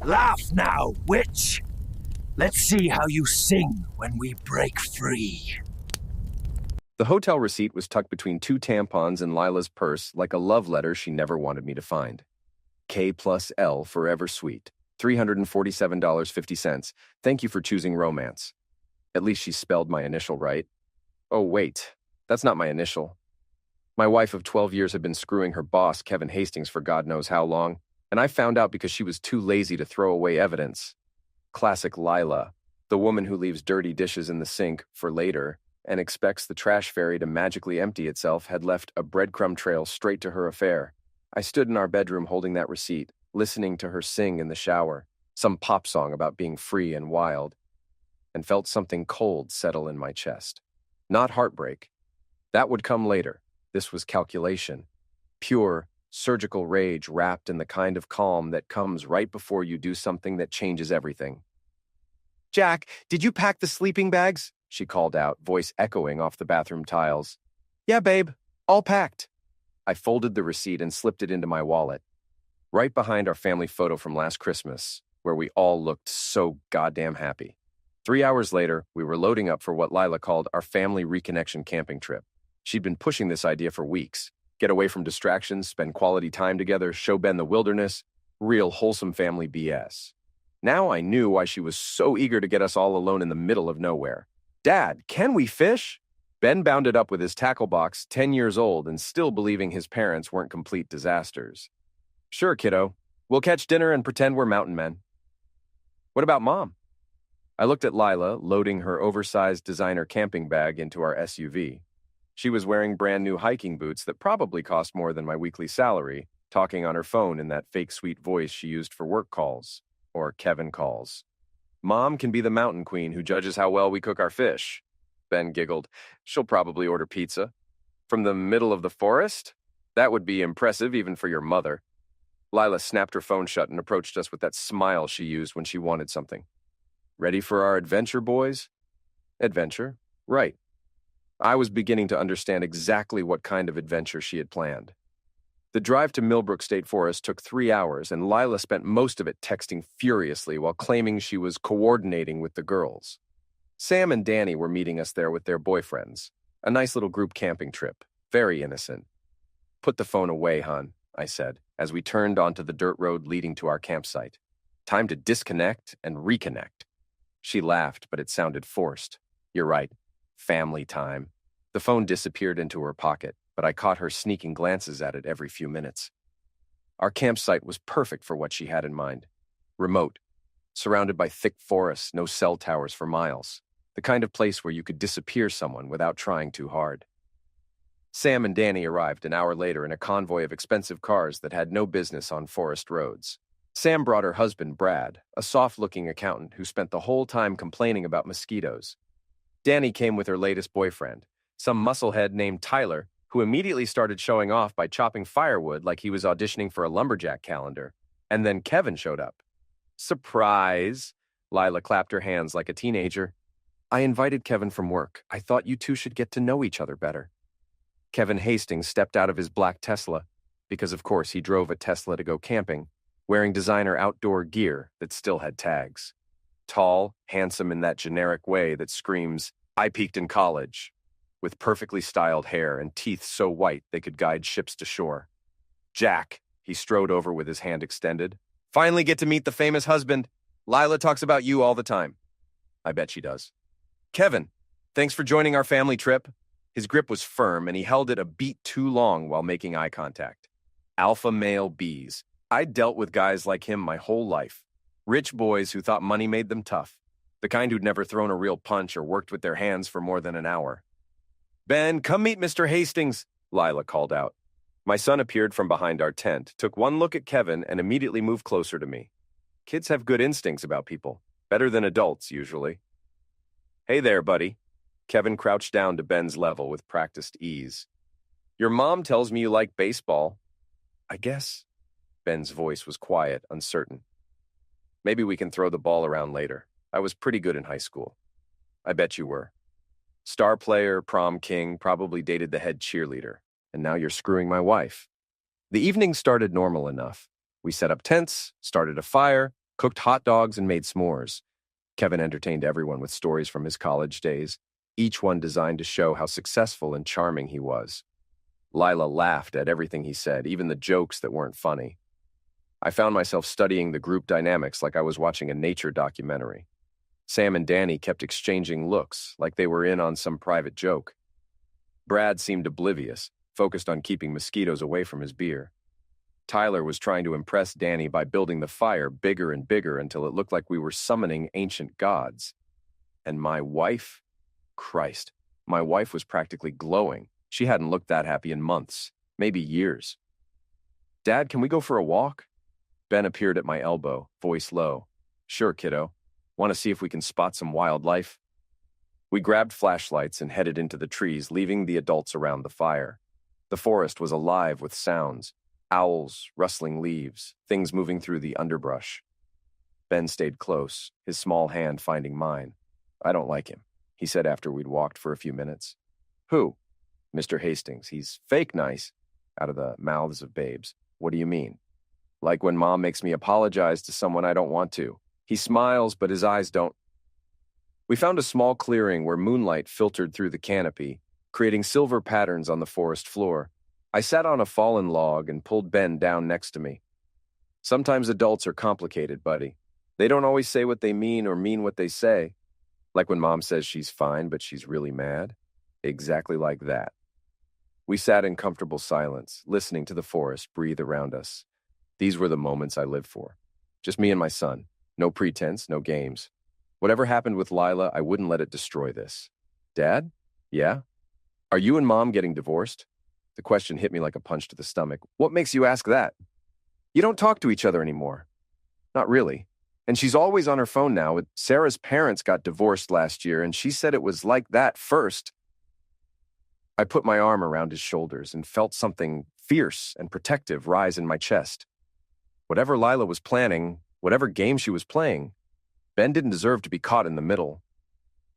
Laugh now, witch! Let's see how you sing when we break free. The hotel receipt was tucked between 2 tampons in Lila's purse like a love letter she never wanted me to find. K plus L Forever Sweet, $347.50. Thank you for choosing romance. At least she spelled my initial right. Oh, wait, that's not my initial. My wife of 12 years had been screwing her boss, Kevin Hastings, for God knows how long, and I found out because she was too lazy to throw away evidence. Classic Lila, the woman who leaves dirty dishes in the sink for later and expects the trash fairy to magically empty itself, had left a breadcrumb trail straight to her affair. I stood in our bedroom holding that receipt, listening to her sing in the shower, some pop song about being free and wild, and felt something cold settle in my chest. Not heartbreak. That would come later. This was calculation. Pure, surgical rage wrapped in the kind of calm that comes right before you do something that changes everything. "Jack, did you pack the sleeping bags?" she called out, voice echoing off the bathroom tiles. "Yeah, babe, all packed." I folded the receipt and slipped it into my wallet. Right behind our family photo from last Christmas, where we all looked so goddamn happy. 3 hours later, we were loading up for what Lila called our family reconnection camping trip. She'd been pushing this idea for weeks. Get away from distractions, spend quality time together, show Ben the wilderness, real wholesome family BS. Now I knew why she was so eager to get us all alone in the middle of nowhere. "Dad, can we fish?" Ben bounded up with his tackle box, 10 years old and still believing his parents weren't complete disasters. "Sure, kiddo. We'll catch dinner and pretend we're mountain men." "What about Mom?" I looked at Lila, loading her oversized designer camping bag into our SUV. She was wearing brand new hiking boots that probably cost more than my weekly salary, talking on her phone in that fake sweet voice she used for work calls, or Kevin calls. "Mom can be the mountain queen who judges how well we cook our fish." Ben giggled. "She'll probably order pizza. From the middle of the forest? That would be impressive even for your mother." Lila snapped her phone shut and approached us with that smile she used when she wanted something. "Ready for our adventure, boys?" Adventure? Right. I was beginning to understand exactly what kind of adventure she had planned. The drive to Millbrook State Forest took 3 hours, and Lila spent most of it texting furiously while claiming she was coordinating with the girls. Sam and Danny were meeting us there with their boyfriends. A nice little group camping trip. Very innocent. "Put the phone away, hon," I said, as we turned onto the dirt road leading to our campsite. "Time to disconnect and reconnect." She laughed, but it sounded forced. "You're right. Family time." The phone disappeared into her pocket, but I caught her sneaking glances at it every few minutes. Our campsite was perfect for what she had in mind. Remote, surrounded by thick forests, no cell towers for miles. The kind of place where you could disappear someone without trying too hard. Sam and Danny arrived an hour later in a convoy of expensive cars that had no business on forest roads. Sam brought her husband, Brad, a soft-looking accountant who spent the whole time complaining about mosquitoes. Danny came with her latest boyfriend, some musclehead named Tyler, who immediately started showing off by chopping firewood like he was auditioning for a lumberjack calendar. And then Kevin showed up. "Surprise!" Lila clapped her hands like a teenager. "I invited Kevin from work. I thought you two should get to know each other better." Kevin Hastings stepped out of his black Tesla, because of course he drove a Tesla to go camping, wearing designer outdoor gear that still had tags. Tall, handsome in that generic way that screams, "I peaked in college," with perfectly styled hair and teeth so white they could guide ships to shore. "Jack," he strode over with his hand extended. "Finally get to meet the famous husband. Lila talks about you all the time." I bet she does. "Kevin, thanks for joining our family trip." His grip was firm, and he held it a beat too long while making eye contact. Alpha male bees. I'd dealt with guys like him my whole life. Rich boys who thought money made them tough. The kind who'd never thrown a real punch or worked with their hands for more than an hour. "Ben, come meet Mr. Hastings," Lila called out. My son appeared from behind our tent, took one look at Kevin, and immediately moved closer to me. Kids have good instincts about people. Better than adults, usually. "Hey there, buddy." Kevin crouched down to Ben's level with practiced ease. "Your mom tells me you like baseball." "I guess." Ben's voice was quiet, uncertain. "Maybe we can throw the ball around later. I was pretty good in high school." "I bet you were. Star player, prom king, probably dated the head cheerleader. And now you're screwing my wife." The evening started normal enough. We set up tents, started a fire, cooked hot dogs and made s'mores. Kevin entertained everyone with stories from his college days, each one designed to show how successful and charming he was. Lila laughed at everything he said, even the jokes that weren't funny. I found myself studying the group dynamics like I was watching a nature documentary. Sam and Danny kept exchanging looks, like they were in on some private joke. Brad seemed oblivious, focused on keeping mosquitoes away from his beer. Tyler was trying to impress Danny by building the fire bigger and bigger until it looked like we were summoning ancient gods. And my wife? Christ, my wife was practically glowing. She hadn't looked that happy in months, maybe years. "Dad, can we go for a walk?" Ben appeared at my elbow, voice low. "Sure, kiddo. Want to see if we can spot some wildlife?" We grabbed flashlights and headed into the trees, leaving the adults around the fire. The forest was alive with sounds. Owls, rustling leaves, things moving through the underbrush. Ben stayed close, his small hand finding mine. "I don't like him," he said after we'd walked for a few minutes. "Who?" "Mr. Hastings. He's fake nice." Out of the mouths of babes. "What do you mean?" "Like when Mom makes me apologize to someone I don't want to. He smiles, but his eyes don't." We found a small clearing where moonlight filtered through the canopy, creating silver patterns on the forest floor. I sat on a fallen log and pulled Ben down next to me. "Sometimes adults are complicated, buddy. They don't always say what they mean or mean what they say. Like when Mom says she's fine, but she's really mad. Exactly like that." We sat in comfortable silence, listening to the forest breathe around us. These were the moments I lived for. Just me and my son. No pretense, no games. Whatever happened with Lila, I wouldn't let it destroy this. "Dad? Yeah? Are you and Mom getting divorced?" The question hit me like a punch to the stomach. "What makes you ask that?" "You don't talk to each other anymore." "Not really. And she's always on her phone now. Sarah's parents got divorced last year, and she said it was like that first." I put my arm around his shoulders and felt something fierce and protective rise in my chest. Whatever Lila was planning, whatever game she was playing, Ben didn't deserve to be caught in the middle.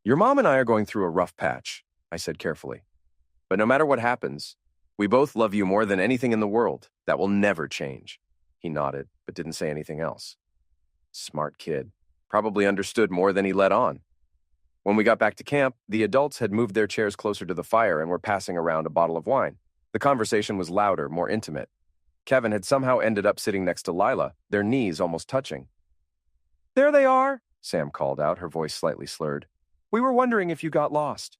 "Your mom and I are going through a rough patch," I said carefully. "But no matter what happens, we both love you more than anything in the world. That will never change." He nodded, but didn't say anything else. Smart kid. Probably understood more than he let on. When we got back to camp, the adults had moved their chairs closer to the fire and were passing around a bottle of wine. The conversation was louder, more intimate. Kevin had somehow ended up sitting next to Lila, their knees almost touching. "There they are," Sam called out, her voice slightly slurred. "We were wondering if you got lost."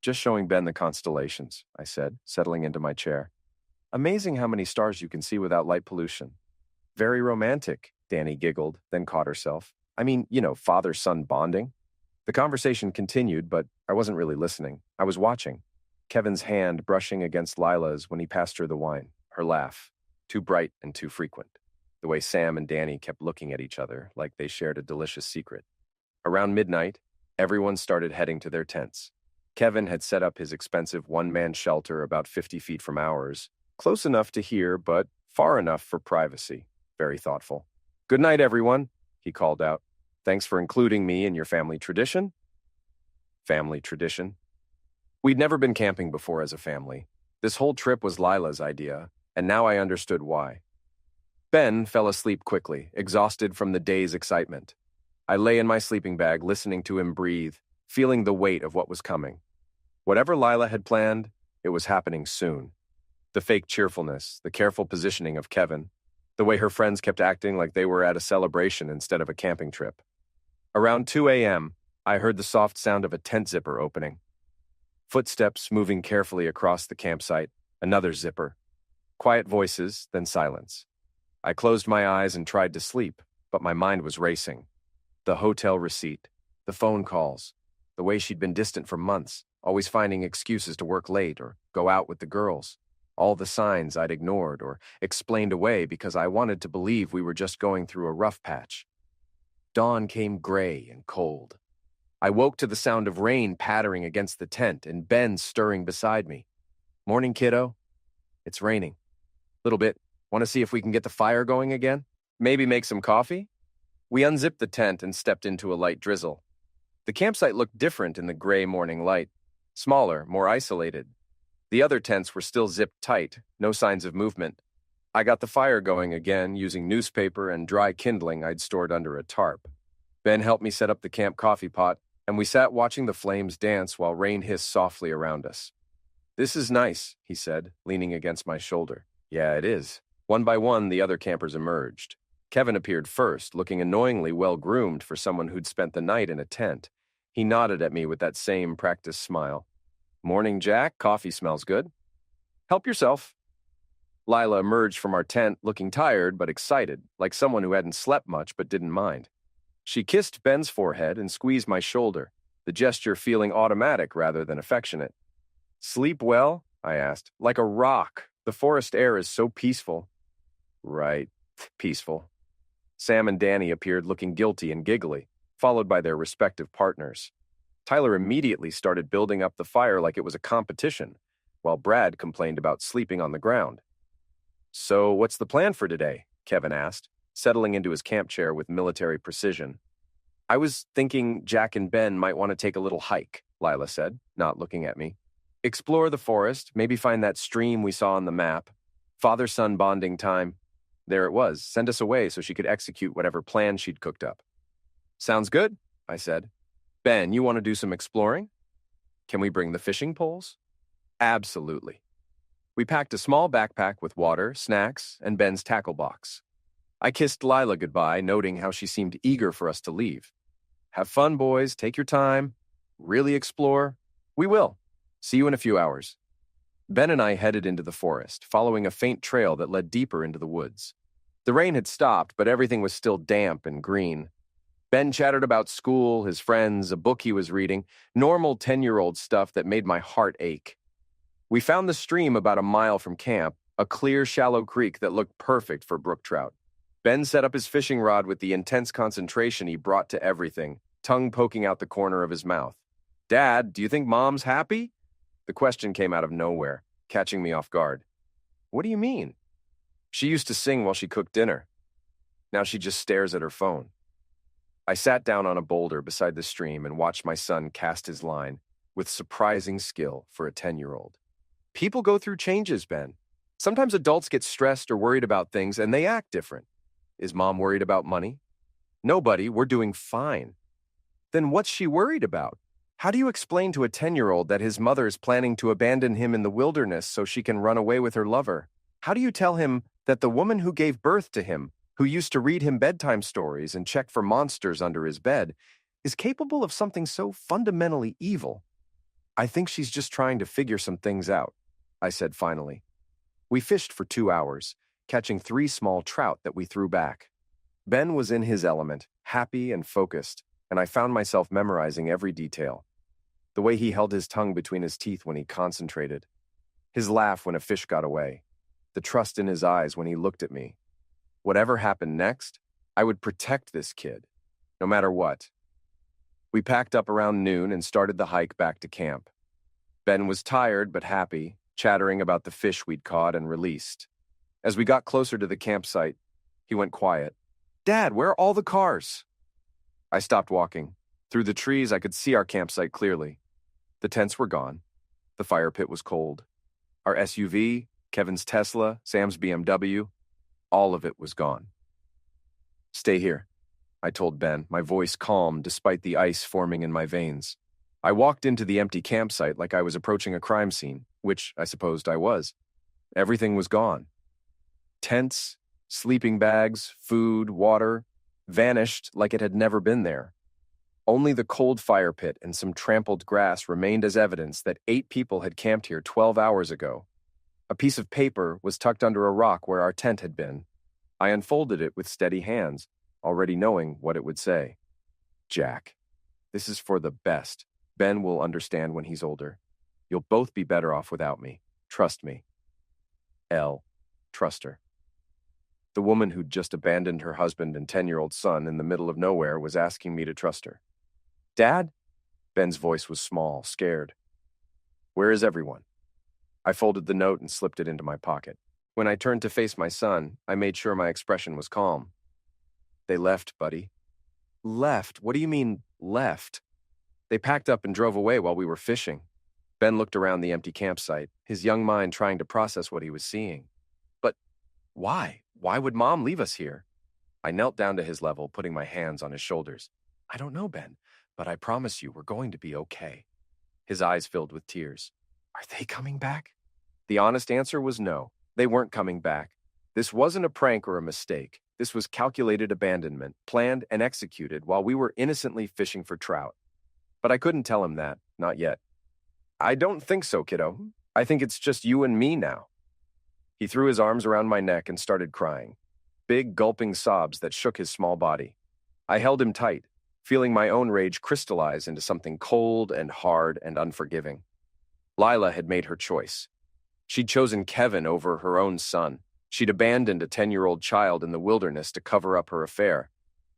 "Just showing Ben the constellations," I said, settling into my chair. "Amazing how many stars you can see without light pollution." "Very romantic," Danny giggled, then caught herself. "I mean, father-son bonding." The conversation continued, but I wasn't really listening. I was watching. Kevin's hand brushing against Lila's when he passed her the wine. Her laugh. Too bright and too frequent. The way Sam and Danny kept looking at each other like they shared a delicious secret. Around midnight, everyone started heading to their tents. Kevin had set up his expensive one-man shelter about 50 feet from ours, close enough to hear, but far enough for privacy. Very thoughtful. "Good night, everyone," he called out. "Thanks for including me in your family tradition." Family tradition? We'd never been camping before as a family. This whole trip was Lila's idea, and now I understood why. Ben fell asleep quickly, exhausted from the day's excitement. I lay in my sleeping bag, listening to him breathe, feeling the weight of what was coming. Whatever Lila had planned, it was happening soon. The fake cheerfulness, the careful positioning of Kevin, the way her friends kept acting like they were at a celebration instead of a camping trip. Around 2 a.m., I heard the soft sound of a tent zipper opening. Footsteps moving carefully across the campsite, another zipper. Quiet voices, then silence. I closed my eyes and tried to sleep, but my mind was racing. The hotel receipt, the phone calls, the way she'd been distant for months, always finding excuses to work late or go out with the girls. All the signs I'd ignored or explained away because I wanted to believe we were just going through a rough patch. Dawn came gray and cold. I woke to the sound of rain pattering against the tent and Ben stirring beside me. "Morning, kiddo." "It's raining." "Little bit. Want to see if we can get the fire going again? Maybe make some coffee?" We unzipped the tent and stepped into a light drizzle. The campsite looked different in the gray morning light. Smaller, more isolated. The other tents were still zipped tight, no signs of movement. I got the fire going again using newspaper and dry kindling I'd stored under a tarp. Ben helped me set up the camp coffee pot, and we sat watching the flames dance while rain hissed softly around us. "This is nice," he said, leaning against my shoulder. "Yeah, it is." One by one, the other campers emerged. Kevin appeared first, looking annoyingly well-groomed for someone who'd spent the night in a tent. He nodded at me with that same practiced smile. "Morning, Jack. Coffee smells good." "Help yourself." Lila emerged from our tent looking tired but excited, like someone who hadn't slept much but didn't mind. She kissed Ben's forehead and squeezed my shoulder, the gesture feeling automatic rather than affectionate. "Sleep well?" I asked. "Like a rock. The forest air is so peaceful." "Right, peaceful." Sam and Danny appeared looking guilty and giggly, followed by their respective partners. Tyler immediately started building up the fire like it was a competition, while Brad complained about sleeping on the ground. "So, what's the plan for today?" Kevin asked, settling into his camp chair with military precision. "I was thinking Jack and Ben might want to take a little hike," Lila said, not looking at me. "Explore the forest, maybe find that stream we saw on the map. Father-son bonding time." There it was, send us away so she could execute whatever plan she'd cooked up. "Sounds good," I said. "Ben, you want to do some exploring? Can we bring the fishing poles?" "Absolutely." We packed a small backpack with water, snacks, and Ben's tackle box. I kissed Lila goodbye, noting how she seemed eager for us to leave. "Have fun, boys. Take your time. Really explore." "We will. See you in a few hours." Ben and I headed into the forest, following a faint trail that led deeper into the woods. The rain had stopped, but everything was still damp and green. Ben chattered about school, his friends, a book he was reading, normal 10-year-old stuff that made my heart ache. We found the stream about a mile from camp, a clear, shallow creek that looked perfect for brook trout. Ben set up his fishing rod with the intense concentration he brought to everything, tongue poking out the corner of his mouth. "Dad, do you think Mom's happy?" The question came out of nowhere, catching me off guard. "What do you mean?" "She used to sing while she cooked dinner. Now she just stares at her phone." I sat down on a boulder beside the stream and watched my son cast his line, with surprising skill for a 10-year-old. "People go through changes, Ben. Sometimes adults get stressed or worried about things and they act different. Is Mom worried about money?" "Nobody, we're doing fine." "Then what's she worried about? How do you explain to a 10-year-old that his mother is planning to abandon him in the wilderness so she can run away with her lover? How do you tell him that the woman who gave birth to him, who used to read him bedtime stories and check for monsters under his bed, is capable of something so fundamentally evil?" "I think she's just trying to figure some things out," I said finally. We fished for 2 hours, catching 3 small trout that we threw back. Ben was in his element, happy and focused, and I found myself memorizing every detail. The way he held his tongue between his teeth when he concentrated. His laugh when a fish got away. The trust in his eyes when he looked at me. Whatever happened next, I would protect this kid, no matter what. We packed up around noon and started the hike back to camp. Ben was tired but happy, chattering about the fish we'd caught and released. As we got closer to the campsite, he went quiet. "Dad, where are all the cars?" I stopped walking. Through the trees, I could see our campsite clearly. The tents were gone. The fire pit was cold. Our SUV, Kevin's Tesla, Sam's BMW, all of it was gone. "Stay here," I told Ben, my voice calm despite the ice forming in my veins. I walked into the empty campsite like I was approaching a crime scene, which I supposed I was. Everything was gone. Tents, sleeping bags, food, water, vanished like it had never been there. Only the cold fire pit and some trampled grass remained as evidence that 8 people had camped here 12 hours ago. A piece of paper was tucked under a rock where our tent had been. I unfolded it with steady hands, already knowing what it would say. "Jack, this is for the best. Ben will understand when he's older. You'll both be better off without me. Trust me. L. Trust her." The woman who'd just abandoned her husband and 10-year-old son in the middle of nowhere was asking me to trust her. "Dad?" Ben's voice was small, scared. "Where is everyone?" I folded the note and slipped it into my pocket. When I turned to face my son, I made sure my expression was calm. "They left, buddy." "Left? What do you mean, left?" "They packed up and drove away while we were fishing." Ben looked around the empty campsite, his young mind trying to process what he was seeing. "But Why? Why would Mom leave us here? I knelt down to his level, putting my hands on his shoulders. I don't know, Ben, but I promise you we're going to be okay. His eyes filled with tears. Are they coming back? The honest answer was no. They weren't coming back. This wasn't a prank or a mistake. This was calculated abandonment, planned and executed while we were innocently fishing for trout. But I couldn't tell him that, not yet. I don't think so, kiddo. I think it's just you and me now. He threw his arms around my neck and started crying. Big, gulping sobs that shook his small body. I held him tight, feeling my own rage crystallize into something cold and hard and unforgiving. Lila had made her choice. She'd chosen Kevin over her own son. She'd abandoned a 10-year-old child in the wilderness to cover up her affair.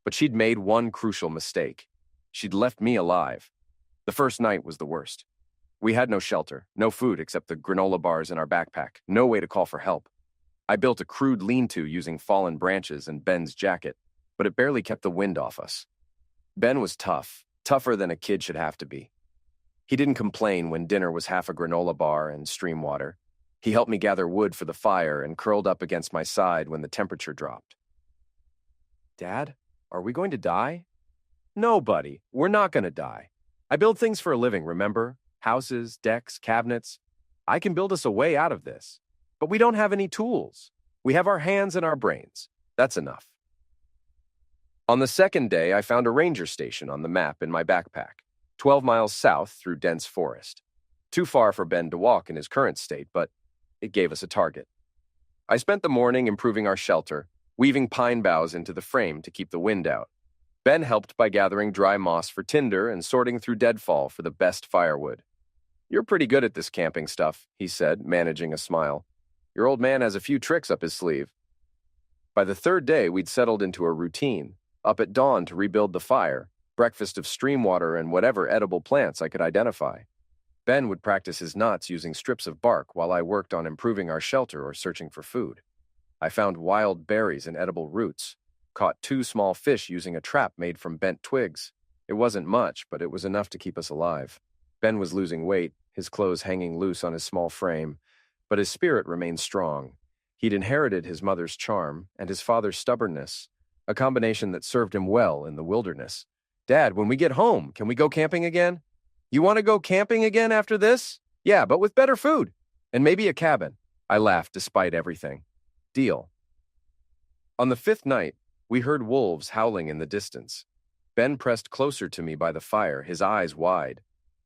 But she'd made one crucial mistake. She'd left me alive. The first night was the worst. We had no shelter, no food except the granola bars in our backpack, no way to call for help. I built a crude lean-to using fallen branches and Ben's jacket, but it barely kept the wind off us. Ben was tough, tougher than a kid should have to be. He didn't complain when dinner was half a granola bar and stream water. He helped me gather wood for the fire and curled up against my side when the temperature dropped. Dad, are we going to die? No, buddy, we're not going to die. I build things for a living, remember? Houses, decks, cabinets. I can build us a way out of this. But we don't have any tools. We have our hands and our brains. That's enough. On the second day, I found a ranger station on the map in my backpack, 12 miles south through dense forest. Too far for Ben to walk in his current state, but it gave us a target. I spent the morning improving our shelter, weaving pine boughs into the frame to keep the wind out. Ben helped by gathering dry moss for tinder and sorting through deadfall for the best firewood. You're pretty good at this camping stuff, he said, managing a smile. Your old man has a few tricks up his sleeve. By the third day, we'd settled into a routine, up at dawn to rebuild the fire, breakfast of stream water and whatever edible plants I could identify. Ben would practice his knots using strips of bark while I worked on improving our shelter or searching for food. I found wild berries and edible roots, caught 2 small fish using a trap made from bent twigs. It wasn't much, but it was enough to keep us alive. Ben was losing weight, his clothes hanging loose on his small frame, but his spirit remained strong. He'd inherited his mother's charm and his father's stubbornness, a combination that served him well in the wilderness. Dad, when we get home, can we go camping again? You want to go camping again after this? Yeah, but with better food. And maybe a cabin. I laughed despite everything. Deal. On the 5th night, we heard wolves howling in the distance. Ben pressed closer to me by the fire, his eyes wide.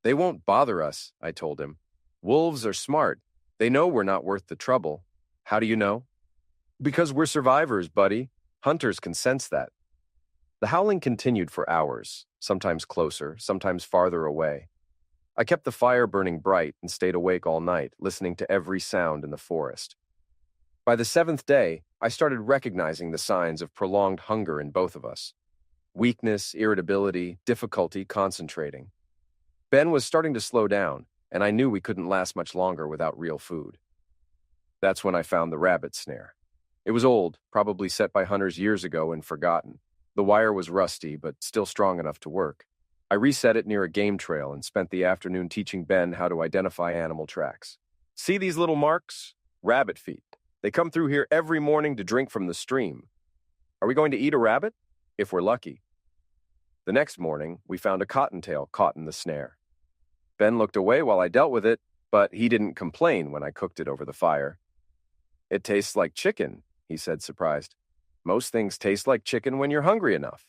They won't bother us, I told him. Wolves are smart. They know we're not worth the trouble. How do you know? Because we're survivors, buddy. Hunters can sense that. The howling continued for hours, sometimes closer, sometimes farther away. I kept the fire burning bright and stayed awake all night, listening to every sound in the forest. By the 7th day, I started recognizing the signs of prolonged hunger in both of us. Weakness, irritability, difficulty concentrating. Ben was starting to slow down, and I knew we couldn't last much longer without real food. That's when I found the rabbit snare. It was old, probably set by hunters years ago and forgotten. The wire was rusty, but still strong enough to work. I reset it near a game trail and spent the afternoon teaching Ben how to identify animal tracks. See these little marks? Rabbit feet. They come through here every morning to drink from the stream. Are we going to eat a rabbit? If we're lucky. The next morning, we found a cottontail caught in the snare. Ben looked away while I dealt with it, but he didn't complain when I cooked it over the fire. It tastes like chicken, he said, surprised. Most things taste like chicken when you're hungry enough.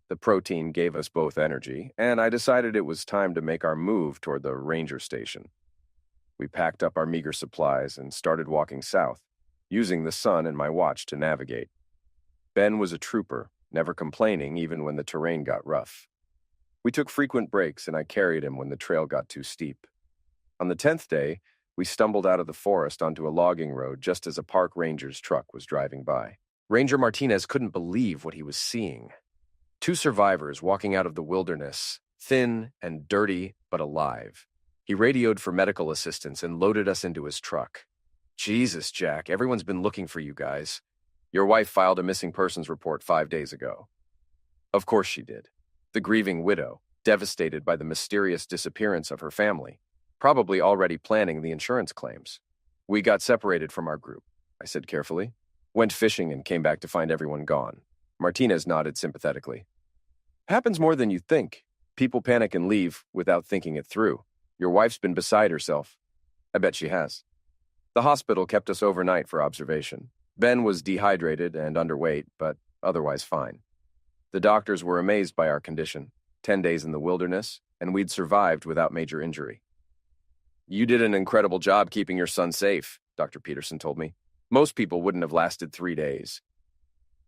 The protein gave us both energy, and I decided it was time to make our move toward the ranger station. We packed up our meager supplies and started walking south, using the sun and my watch to navigate. Ben was a trooper, never complaining even when the terrain got rough. We took frequent breaks, and I carried him when the trail got too steep. On the 10th day, we stumbled out of the forest onto a logging road just as a park ranger's truck was driving by. Ranger Martinez couldn't believe what he was seeing. 2 survivors walking out of the wilderness, thin and dirty, but alive. He radioed for medical assistance and loaded us into his truck. Jesus, Jack, everyone's been looking for you guys. Your wife filed a missing persons report 5 days ago. Of course she did. The grieving widow, devastated by the mysterious disappearance of her family, probably already planning the insurance claims. We got separated from our group, I said carefully. Went fishing and came back to find everyone gone. Martinez nodded sympathetically. Happens more than you think. People panic and leave without thinking it through. Your wife's been beside herself. I bet she has. The hospital kept us overnight for observation. Ben was dehydrated and underweight, but otherwise fine. The doctors were amazed by our condition. 10 days in the wilderness, and we'd survived without major injury. You did an incredible job keeping your son safe, Dr. Peterson told me. Most people wouldn't have lasted 3 days.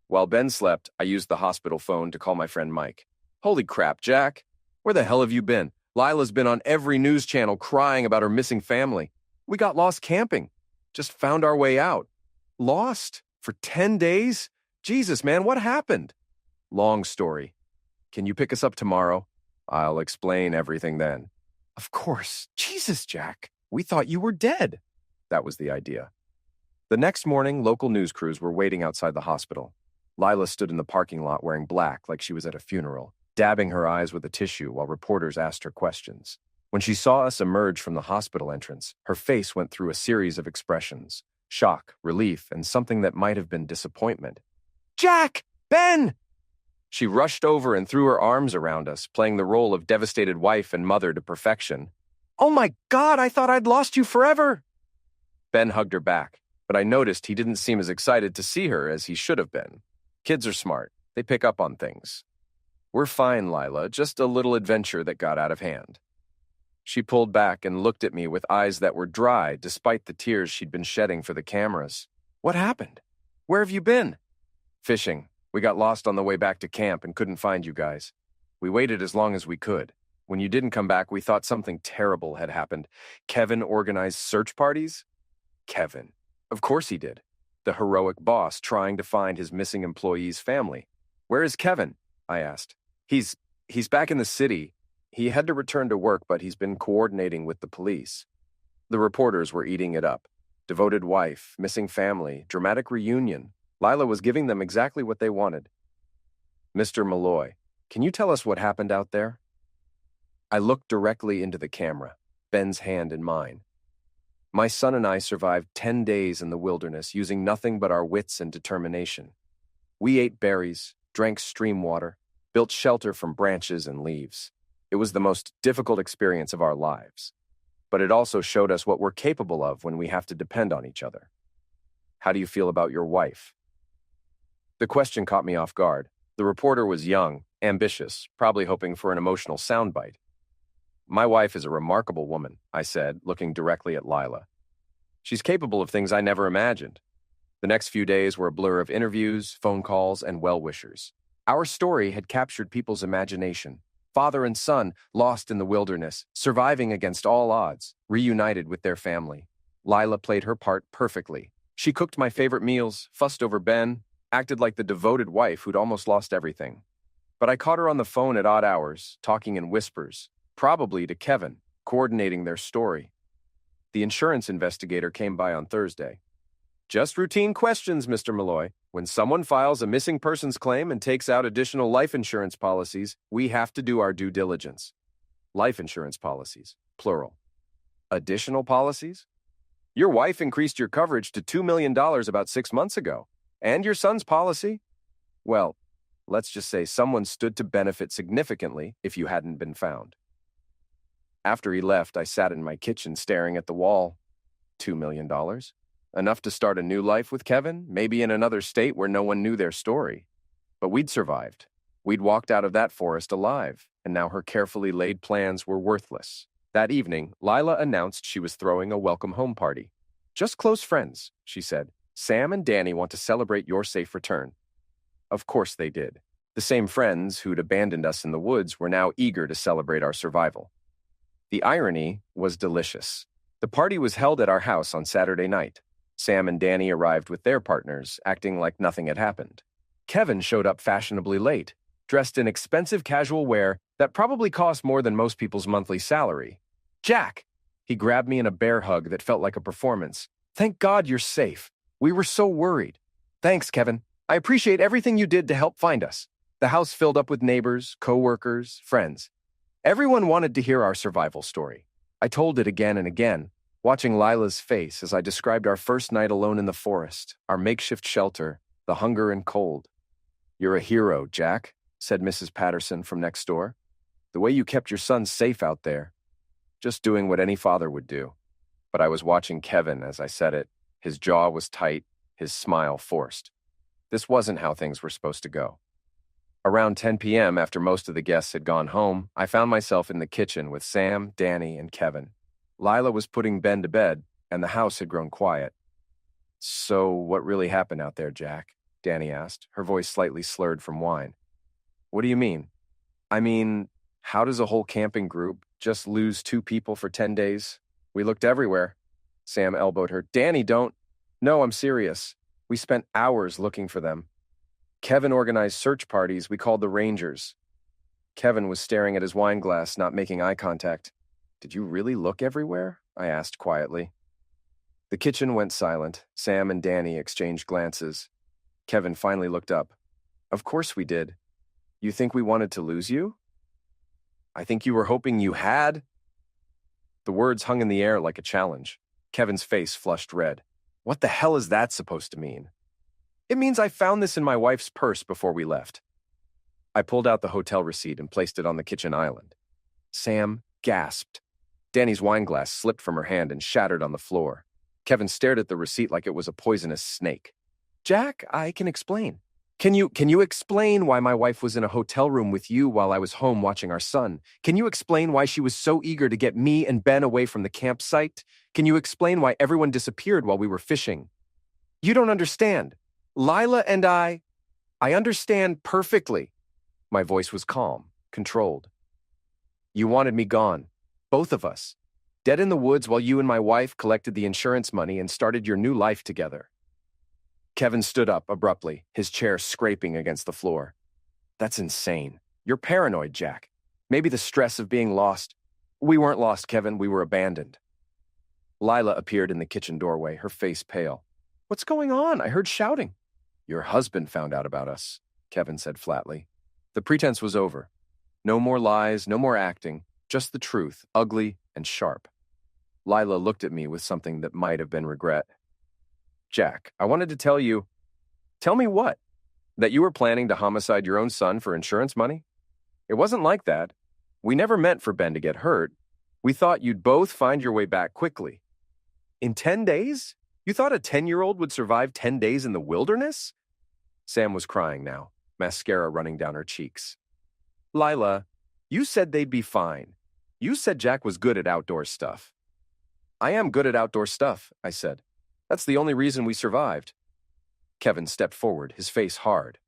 While Ben slept, I used the hospital phone to call my friend Mike. Holy crap, Jack. Where the hell have you been? Lila's been on every news channel crying about her missing family. We got lost camping. Just found our way out. Lost? For 10 days? Jesus, man, what happened? Long story. Can you pick us up tomorrow? I'll explain everything then. Of course. Jesus, Jack. We thought you were dead. That was the idea. The next morning, local news crews were waiting outside the hospital. Lila stood in the parking lot wearing black like she was at a funeral, dabbing her eyes with a tissue while reporters asked her questions. When she saw us emerge from the hospital entrance, her face went through a series of expressions: shock, relief, and something that might have been disappointment. Jack! Ben! She rushed over and threw her arms around us, playing the role of devastated wife and mother to perfection. Oh my God, I thought I'd lost you forever! Ben hugged her back, but I noticed he didn't seem as excited to see her as he should have been. Kids are smart. They pick up on things. We're fine, Lila, just a little adventure that got out of hand. She pulled back and looked at me with eyes that were dry despite the tears she'd been shedding for the cameras. What happened? Where have you been? Fishing. We got lost on the way back to camp and couldn't find you guys. We waited as long as we could. When you didn't come back, we thought something terrible had happened. Kevin organized search parties? Kevin. Of course he did. The heroic boss trying to find his missing employee's family. Where is Kevin? I asked. He's back in the city. He had to return to work, but he's been coordinating with the police. The reporters were eating it up. Devoted wife, missing family, dramatic reunion. Lila was giving them exactly what they wanted. Mr. Malloy, can you tell us what happened out there? I looked directly into the camera, Ben's hand in mine. My son and I survived 10 days in the wilderness using nothing but our wits and determination. We ate berries, drank stream water, built shelter from branches and leaves. It was the most difficult experience of our lives, but it also showed us what we're capable of when we have to depend on each other. How do you feel about your wife? The question caught me off guard. The reporter was young, ambitious, probably hoping for an emotional soundbite. My wife is a remarkable woman, I said, looking directly at Lila. She's capable of things I never imagined. The next few days were a blur of interviews, phone calls, and well-wishers. Our story had captured people's imagination. Father and son, lost in the wilderness, surviving against all odds, reunited with their family. Lila played her part perfectly. She cooked my favorite meals, fussed over Ben, acted like the devoted wife who'd almost lost everything. But I caught her on the phone at odd hours, talking in whispers, probably to Kevin, coordinating their story. The insurance investigator came by on Thursday. Just routine questions, Mr. Malloy. When someone files a missing persons claim and takes out additional life insurance policies, we have to do our due diligence. Life insurance policies, plural. Additional policies? Your wife increased your coverage to $2 million about 6 months ago. And your son's policy? Well, let's just say someone stood to benefit significantly if you hadn't been found. After he left, I sat in my kitchen staring at the wall. $2 million? Enough to start a new life with Kevin, maybe in another state where no one knew their story. But we'd survived. We'd walked out of that forest alive, and now her carefully laid plans were worthless. That evening, Lila announced she was throwing a welcome home party. Just close friends, she said. Sam and Danny want to celebrate your safe return. Of course they did. The same friends who'd abandoned us in the woods were now eager to celebrate our survival. The irony was delicious. The party was held at our house on Saturday night. Sam and Danny arrived with their partners, acting like nothing had happened. Kevin showed up fashionably late, dressed in expensive casual wear that probably cost more than most people's monthly salary. Jack! He grabbed me in a bear hug that felt like a performance. Thank God you're safe. We were so worried. Thanks, Kevin. I appreciate everything you did to help find us. The house filled up with neighbors, co-workers, friends. Everyone wanted to hear our survival story. I told it again and again. watching Lila's face as I described our first night alone in the forest, our makeshift shelter, the hunger and cold. "You're a hero, Jack," said Mrs. Patterson from next door. "The way you kept your son safe out there. Just doing what any father would do." But I was watching Kevin as I said it. His jaw was tight, his smile forced. This wasn't how things were supposed to go. Around 10 p.m., after most of the guests had gone home, I found myself in the kitchen with Sam, Danny, and Kevin. Lila was putting Ben to bed, and the house had grown quiet. "So what really happened out there, Jack?" Danny asked, her voice slightly slurred from wine. "What do you mean?" "I mean, how does a whole camping group just lose 2 people for 10 days? We looked everywhere." Sam elbowed her. "Danny, don't." "No, I'm serious. We spent hours looking for them. Kevin organized search parties we called the Rangers." Kevin was staring at his wine glass, not making eye contact. "Did you really look everywhere?" I asked quietly. The kitchen went silent. Sam and Danny exchanged glances. Kevin finally looked up. "Of course we did. You think we wanted to lose you?" "I think you were hoping you had." The words hung in the air like a challenge. Kevin's face flushed red. "What the hell is that supposed to mean?" "It means I found this in my wife's purse before we left." I pulled out the hotel receipt and placed it on the kitchen island. Sam gasped. Danny's wineglass slipped from her hand and shattered on the floor. Kevin stared at the receipt like it was a poisonous snake. "Jack, I can explain." Can you explain why my wife was in a hotel room with you while I was home watching our son? Can you explain why she was so eager to get me and Ben away from the campsite? Can you explain why everyone disappeared while we were fishing?" "You don't understand. Lila and I understand perfectly." My voice was calm, controlled. "You wanted me gone. Both of us. Dead in the woods while you and my wife collected the insurance money and started your new life together." Kevin stood up abruptly, his chair scraping against the floor. "That's insane. You're paranoid, Jack. Maybe the stress of being lost." "We weren't lost, Kevin. We were abandoned." Lila appeared in the kitchen doorway, her face pale. "What's going on? I heard shouting." "Your husband found out about us," Kevin said flatly. The pretense was over. No more lies, no more acting, just the truth, ugly and sharp. Lila looked at me with something that might have been regret. "Jack, I wanted to tell you." "Tell me what?" "That you were planning to homicide your own son for insurance money? It wasn't like that. We never meant for Ben to get hurt. We thought you'd both find your way back quickly." "In 10 days? You thought a 10-year-old would survive 10 days in the wilderness?" Sam was crying now, mascara running down her cheeks. "Lila, you said they'd be fine. You said Jack was good at outdoor stuff." "I am good at outdoor stuff," I said. "That's the only reason we survived." Kevin stepped forward, his face hard.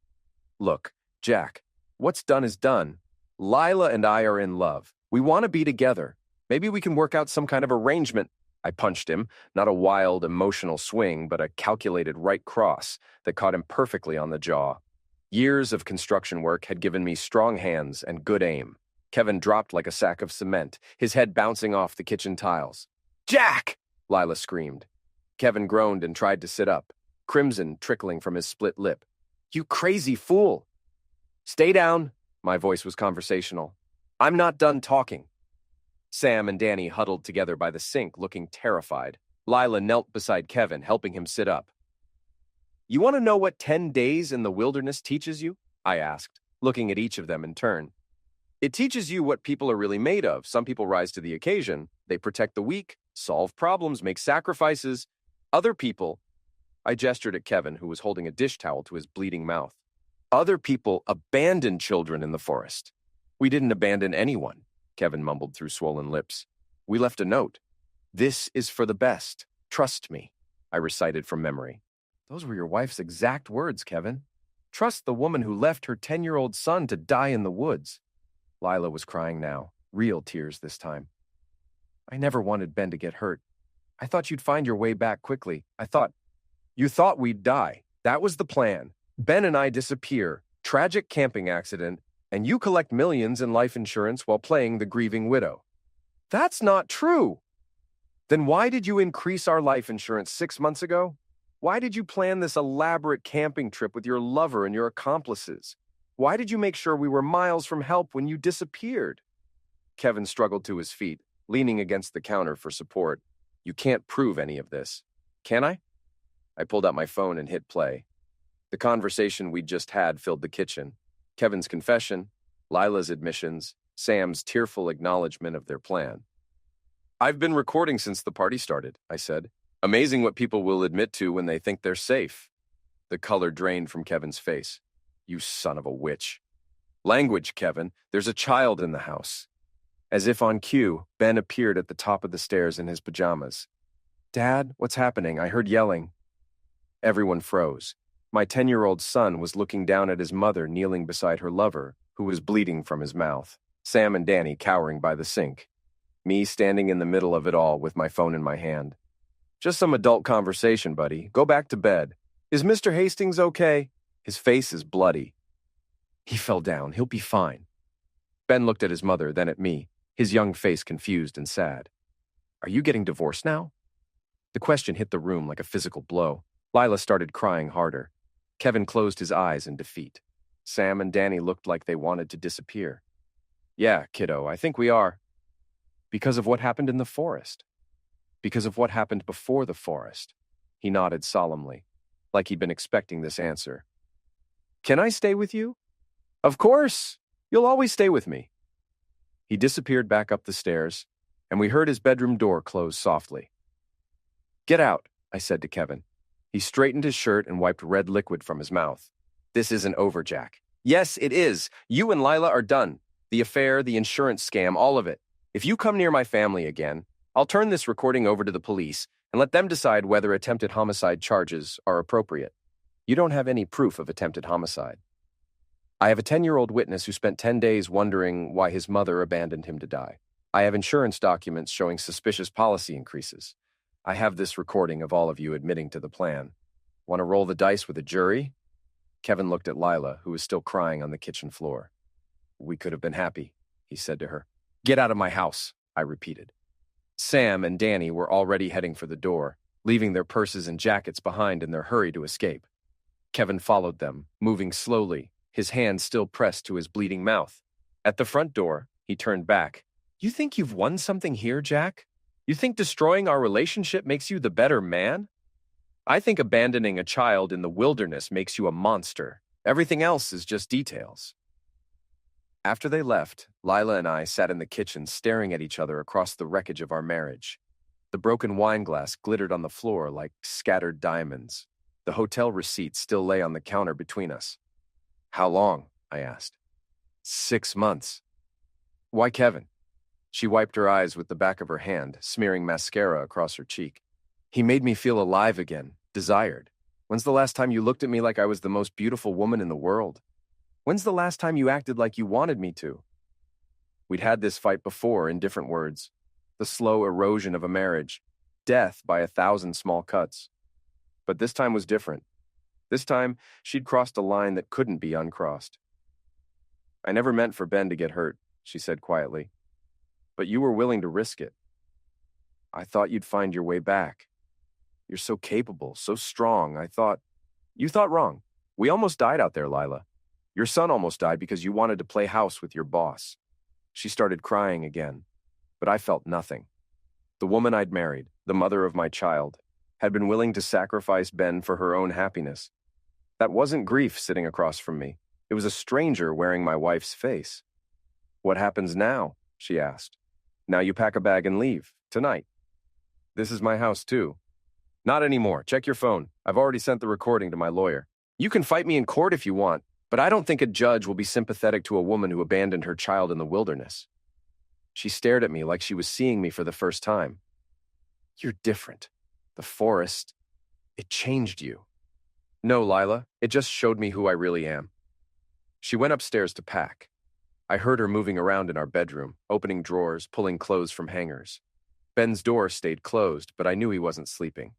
"Look, Jack, what's done is done. Lila and I are in love. We want to be together. Maybe we can work out some kind of arrangement." I punched him, not a wild, emotional swing, but a calculated right cross that caught him perfectly on the jaw. Years of construction work had given me strong hands and good aim. Kevin dropped like a sack of cement, his head bouncing off the kitchen tiles. "Jack!" Lila screamed. Kevin groaned and tried to sit up, crimson trickling from his split lip. "You crazy fool!" "Stay down." My voice was conversational. "I'm not done talking." Sam and Danny huddled together by the sink, looking terrified. Lila knelt beside Kevin, helping him sit up. "You want to know what 10 days in the wilderness teaches you?" I asked, looking at each of them in turn. "It teaches you what people are really made of. Some people rise to the occasion. They protect the weak, solve problems, make sacrifices. Other people," I gestured at Kevin, who was holding a dish towel to his bleeding mouth. "Other people abandon children in the forest." "We didn't abandon anyone," Kevin mumbled through swollen lips. "We left a note. 'This is for the best. Trust me,'" I recited from memory. "Those were your wife's exact words, Kevin. Trust the woman who left her 10-year-old son to die in the woods." Lila was crying now, real tears this time. "I never wanted Ben to get hurt. I thought you'd find your way back quickly. You thought we'd die. That was the plan. Ben and I disappear, tragic camping accident, and you collect millions in life insurance while playing the grieving widow." "That's not true." "Then why did you increase our life insurance 6 months ago? Why did you plan this elaborate camping trip with your lover and your accomplices? Why did you make sure we were miles from help when you disappeared?" Kevin struggled to his feet, leaning against the counter for support. You can't prove any of this. Can I? I pulled out my phone and hit play. The conversation we'd just had filled the kitchen. Kevin's confession, Lila's admissions, Sam's tearful acknowledgement of their plan. I've been recording since the party started, I said. Amazing what people will admit to when they think they're safe. The color drained from Kevin's face. You son of a witch. Language, Kevin. There's a child in the house. As if on cue, Ben appeared at the top of the stairs in his pajamas. Dad, what's happening? I heard yelling. Everyone froze. My 10-year-old son was looking down at his mother kneeling beside her lover, who was bleeding from his mouth. Sam and Danny cowering by the sink. Me standing in the middle of it all with my phone in my hand. Just some adult conversation, buddy. Go back to bed. Is Mr. Hastings okay? His face is bloody. He fell down. He'll be fine. Ben looked at his mother, then at me, his young face confused and sad. Are you getting divorced now? The question hit the room like a physical blow. Lila started crying harder. Kevin closed his eyes in defeat. Sam and Danny looked like they wanted to disappear. Yeah, kiddo, I think we are. Because of what happened in the forest. Because of what happened before the forest. He nodded solemnly, like he'd been expecting this answer. Can I stay with you? Of course. You'll always stay with me. He disappeared back up the stairs, and we heard his bedroom door close softly. Get out, I said to Kevin. He straightened his shirt and wiped red liquid from his mouth. This isn't over, Jack. Yes, it is. You and Lila are done. The affair, the insurance scam, all of it. If you come near my family again, I'll turn this recording over to the police and let them decide whether attempted homicide charges are appropriate. You don't have any proof of attempted homicide. I have a 10-year-old witness who spent 10 days wondering why his mother abandoned him to die. I have insurance documents showing suspicious policy increases. I have this recording of all of you admitting to the plan. Want to roll the dice with a jury? Kevin looked at Lila, who was still crying on the kitchen floor. We could have been happy, he said to her. Get out of my house, I repeated. Sam and Danny were already heading for the door, leaving their purses and jackets behind in their hurry to escape. Kevin followed them, moving slowly, his hand still pressed to his bleeding mouth. At the front door, he turned back. You think you've won something here, Jack? You think destroying our relationship makes you the better man? I think abandoning a child in the wilderness makes you a monster. Everything else is just details. After they left, Lila and I sat in the kitchen staring at each other across the wreckage of our marriage. The broken wine glass glittered on the floor like scattered diamonds. The hotel receipt still lay on the counter between us. How long? I asked. 6 months. Why Kevin? She wiped her eyes with the back of her hand, smearing mascara across her cheek. He made me feel alive again, desired. When's the last time you looked at me like I was the most beautiful woman in the world? When's the last time you acted like you wanted me to? We'd had this fight before in different words. The slow erosion of a marriage. Death by 1,000 small cuts. But this time was different. This time, she'd crossed a line that couldn't be uncrossed. I never meant for Ben to get hurt, she said quietly. But you were willing to risk it. I thought you'd find your way back. You're so capable, so strong. You thought wrong. We almost died out there, Lila. Your son almost died because you wanted to play house with your boss. She started crying again, but I felt nothing. The woman I'd married, the mother of my child, had been willing to sacrifice Ben for her own happiness. That wasn't grief sitting across from me. It was a stranger wearing my wife's face. What happens now? She asked. Now you pack a bag and leave, tonight. This is my house, too. Not anymore. Check your phone. I've already sent the recording to my lawyer. You can fight me in court if you want, but I don't think a judge will be sympathetic to a woman who abandoned her child in the wilderness. She stared at me like she was seeing me for the first time. You're different. The forest, it changed you. No, Lila, it just showed me who I really am. She went upstairs to pack. I heard her moving around in our bedroom, opening drawers, pulling clothes from hangers. Ben's door stayed closed, but I knew he wasn't sleeping.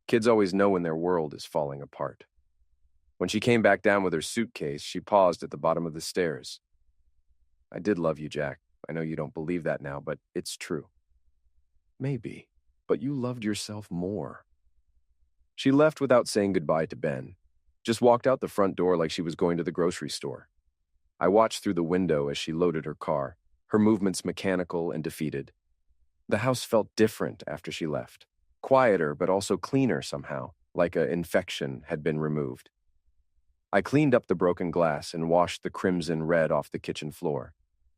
Kids always know when their world is falling apart. When she came back down with her suitcase, she paused at the bottom of the stairs. I did love you, Jack. I know you don't believe that now, but it's true. Maybe, but you loved yourself more. She left without saying goodbye to Ben, just walked out the front door like she was going to the grocery store. I watched through the window as she loaded her car, her movements mechanical and defeated. The house felt different after she left. Quieter, but also cleaner somehow, like an infection had been removed. I cleaned up the broken glass and washed the crimson red off the kitchen floor,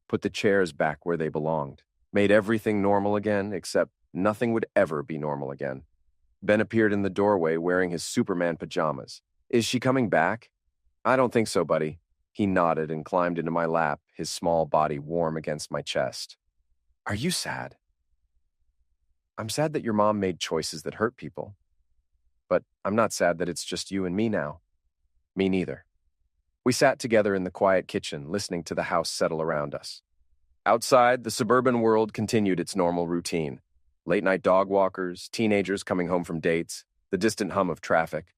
put the chairs back where they belonged, made everything normal again, except nothing would ever be normal again. Ben appeared in the doorway wearing his Superman pajamas. Is she coming back? I don't think so, buddy. He nodded and climbed into my lap, his small body warm against my chest. Are you sad? I'm sad that your mom made choices that hurt people. But I'm not sad that it's just you and me now. Me neither. We sat together in the quiet kitchen, listening to the house settle around us. Outside, the suburban world continued its normal routine. Late-night dog walkers, teenagers coming home from dates, the distant hum of traffic.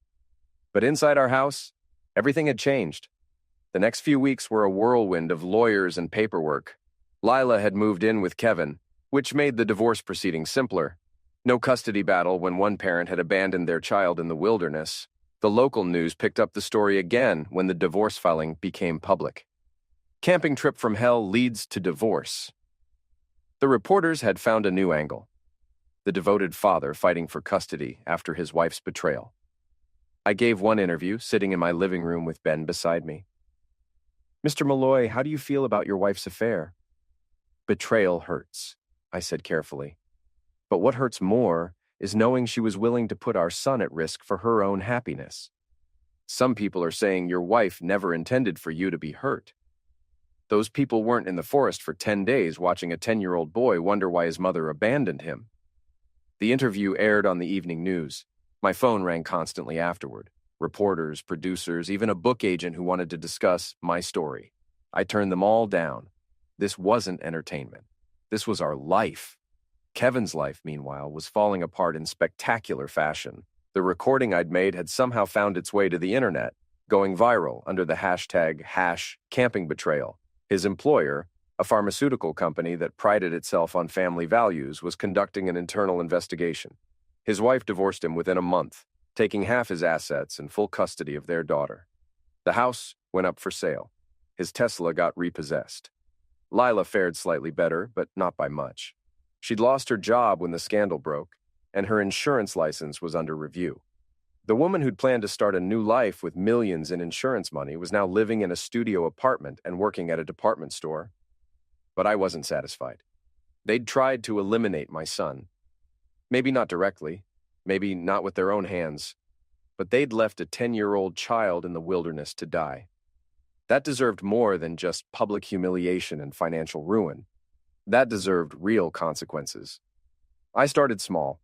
But inside our house, everything had changed. The next few weeks were a whirlwind of lawyers and paperwork. Lila had moved in with Kevin, which made the divorce proceeding simpler. No custody battle when one parent had abandoned their child in the wilderness. The local news picked up the story again when the divorce filing became public. Camping trip from hell leads to divorce. The reporters had found a new angle. The devoted father fighting for custody after his wife's betrayal. I gave one interview, sitting in my living room with Ben beside me. Mr. Malloy, how do you feel about your wife's affair? Betrayal hurts, I said carefully. But what hurts more is knowing she was willing to put our son at risk for her own happiness. Some people are saying your wife never intended for you to be hurt. Those people weren't in the forest for 10 days watching a 10-year-old boy wonder why his mother abandoned him. The interview aired on the evening news. My phone rang constantly afterward. Reporters, producers, even a book agent who wanted to discuss my story. I turned them all down. This wasn't entertainment. This was our life. Kevin's life, meanwhile, was falling apart in spectacular fashion. The recording I'd made had somehow found its way to the internet, going viral under the hashtag #campingbetrayal. His employer, a pharmaceutical company that prided itself on family values, was conducting an internal investigation. His wife divorced him within a month, taking half his assets and full custody of their daughter. The house went up for sale. His Tesla got repossessed. Lila fared slightly better, but not by much. She'd lost her job when the scandal broke, and her insurance license was under review. The woman who'd planned to start a new life with millions in insurance money was now living in a studio apartment and working at a department store. But I wasn't satisfied. They'd tried to eliminate my son. Maybe not directly, maybe not with their own hands, but they'd left a 10-year-old child in the wilderness to die. That deserved more than just public humiliation and financial ruin. That deserved real consequences. I started small.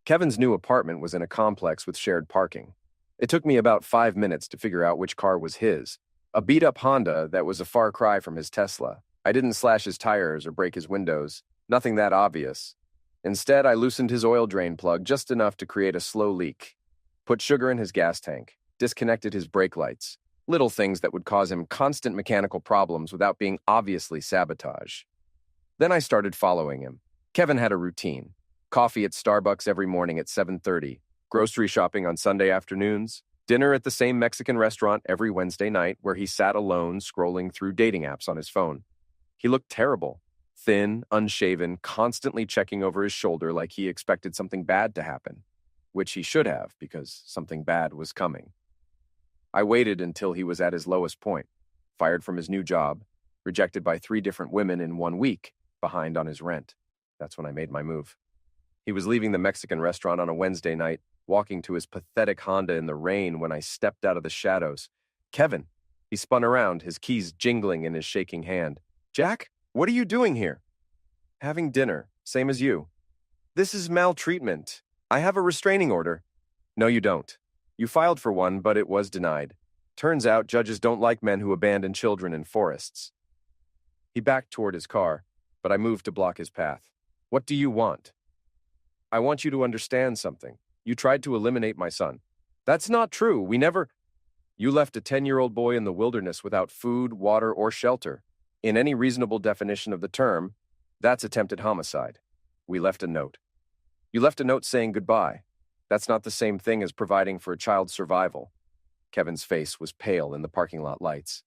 Kevin's new apartment was in a complex with shared parking. It took me about 5 minutes to figure out which car was his. A beat-up Honda that was a far cry from his Tesla. I didn't slash his tires or break his windows. Nothing that obvious. Instead, I loosened his oil drain plug just enough to create a slow leak. Put sugar in his gas tank. Disconnected his brake lights. Little things that would cause him constant mechanical problems without being obviously sabotage. Then I started following him. Kevin had a routine. Coffee at Starbucks every morning at 7:30, grocery shopping on Sunday afternoons, dinner at the same Mexican restaurant every Wednesday night where he sat alone scrolling through dating apps on his phone. He looked terrible, thin, unshaven, constantly checking over his shoulder like he expected something bad to happen, which he should have because something bad was coming. I waited until he was at his lowest point, fired from his new job, rejected by 3 different women in 1 week, behind on his rent. That's when I made my move. He was leaving the Mexican restaurant on a Wednesday night, walking to his pathetic Honda in the rain when I stepped out of the shadows. Kevin! He spun around, his keys jingling in his shaking hand. Jack, what are you doing here? Having dinner, same as you. This is maltreatment. I have a restraining order. No, you don't. You filed for one, but it was denied. Turns out judges don't like men who abandon children in forests. He backed toward his car, but I moved to block his path. What do you want? I want you to understand something. You tried to eliminate my son. That's not true. We never... You left a 10-year-old boy in the wilderness without food, water, or shelter. In any reasonable definition of the term, that's attempted homicide. We left a note. You left a note saying goodbye. That's not the same thing as providing for a child's survival. Kevin's face was pale in the parking lot lights.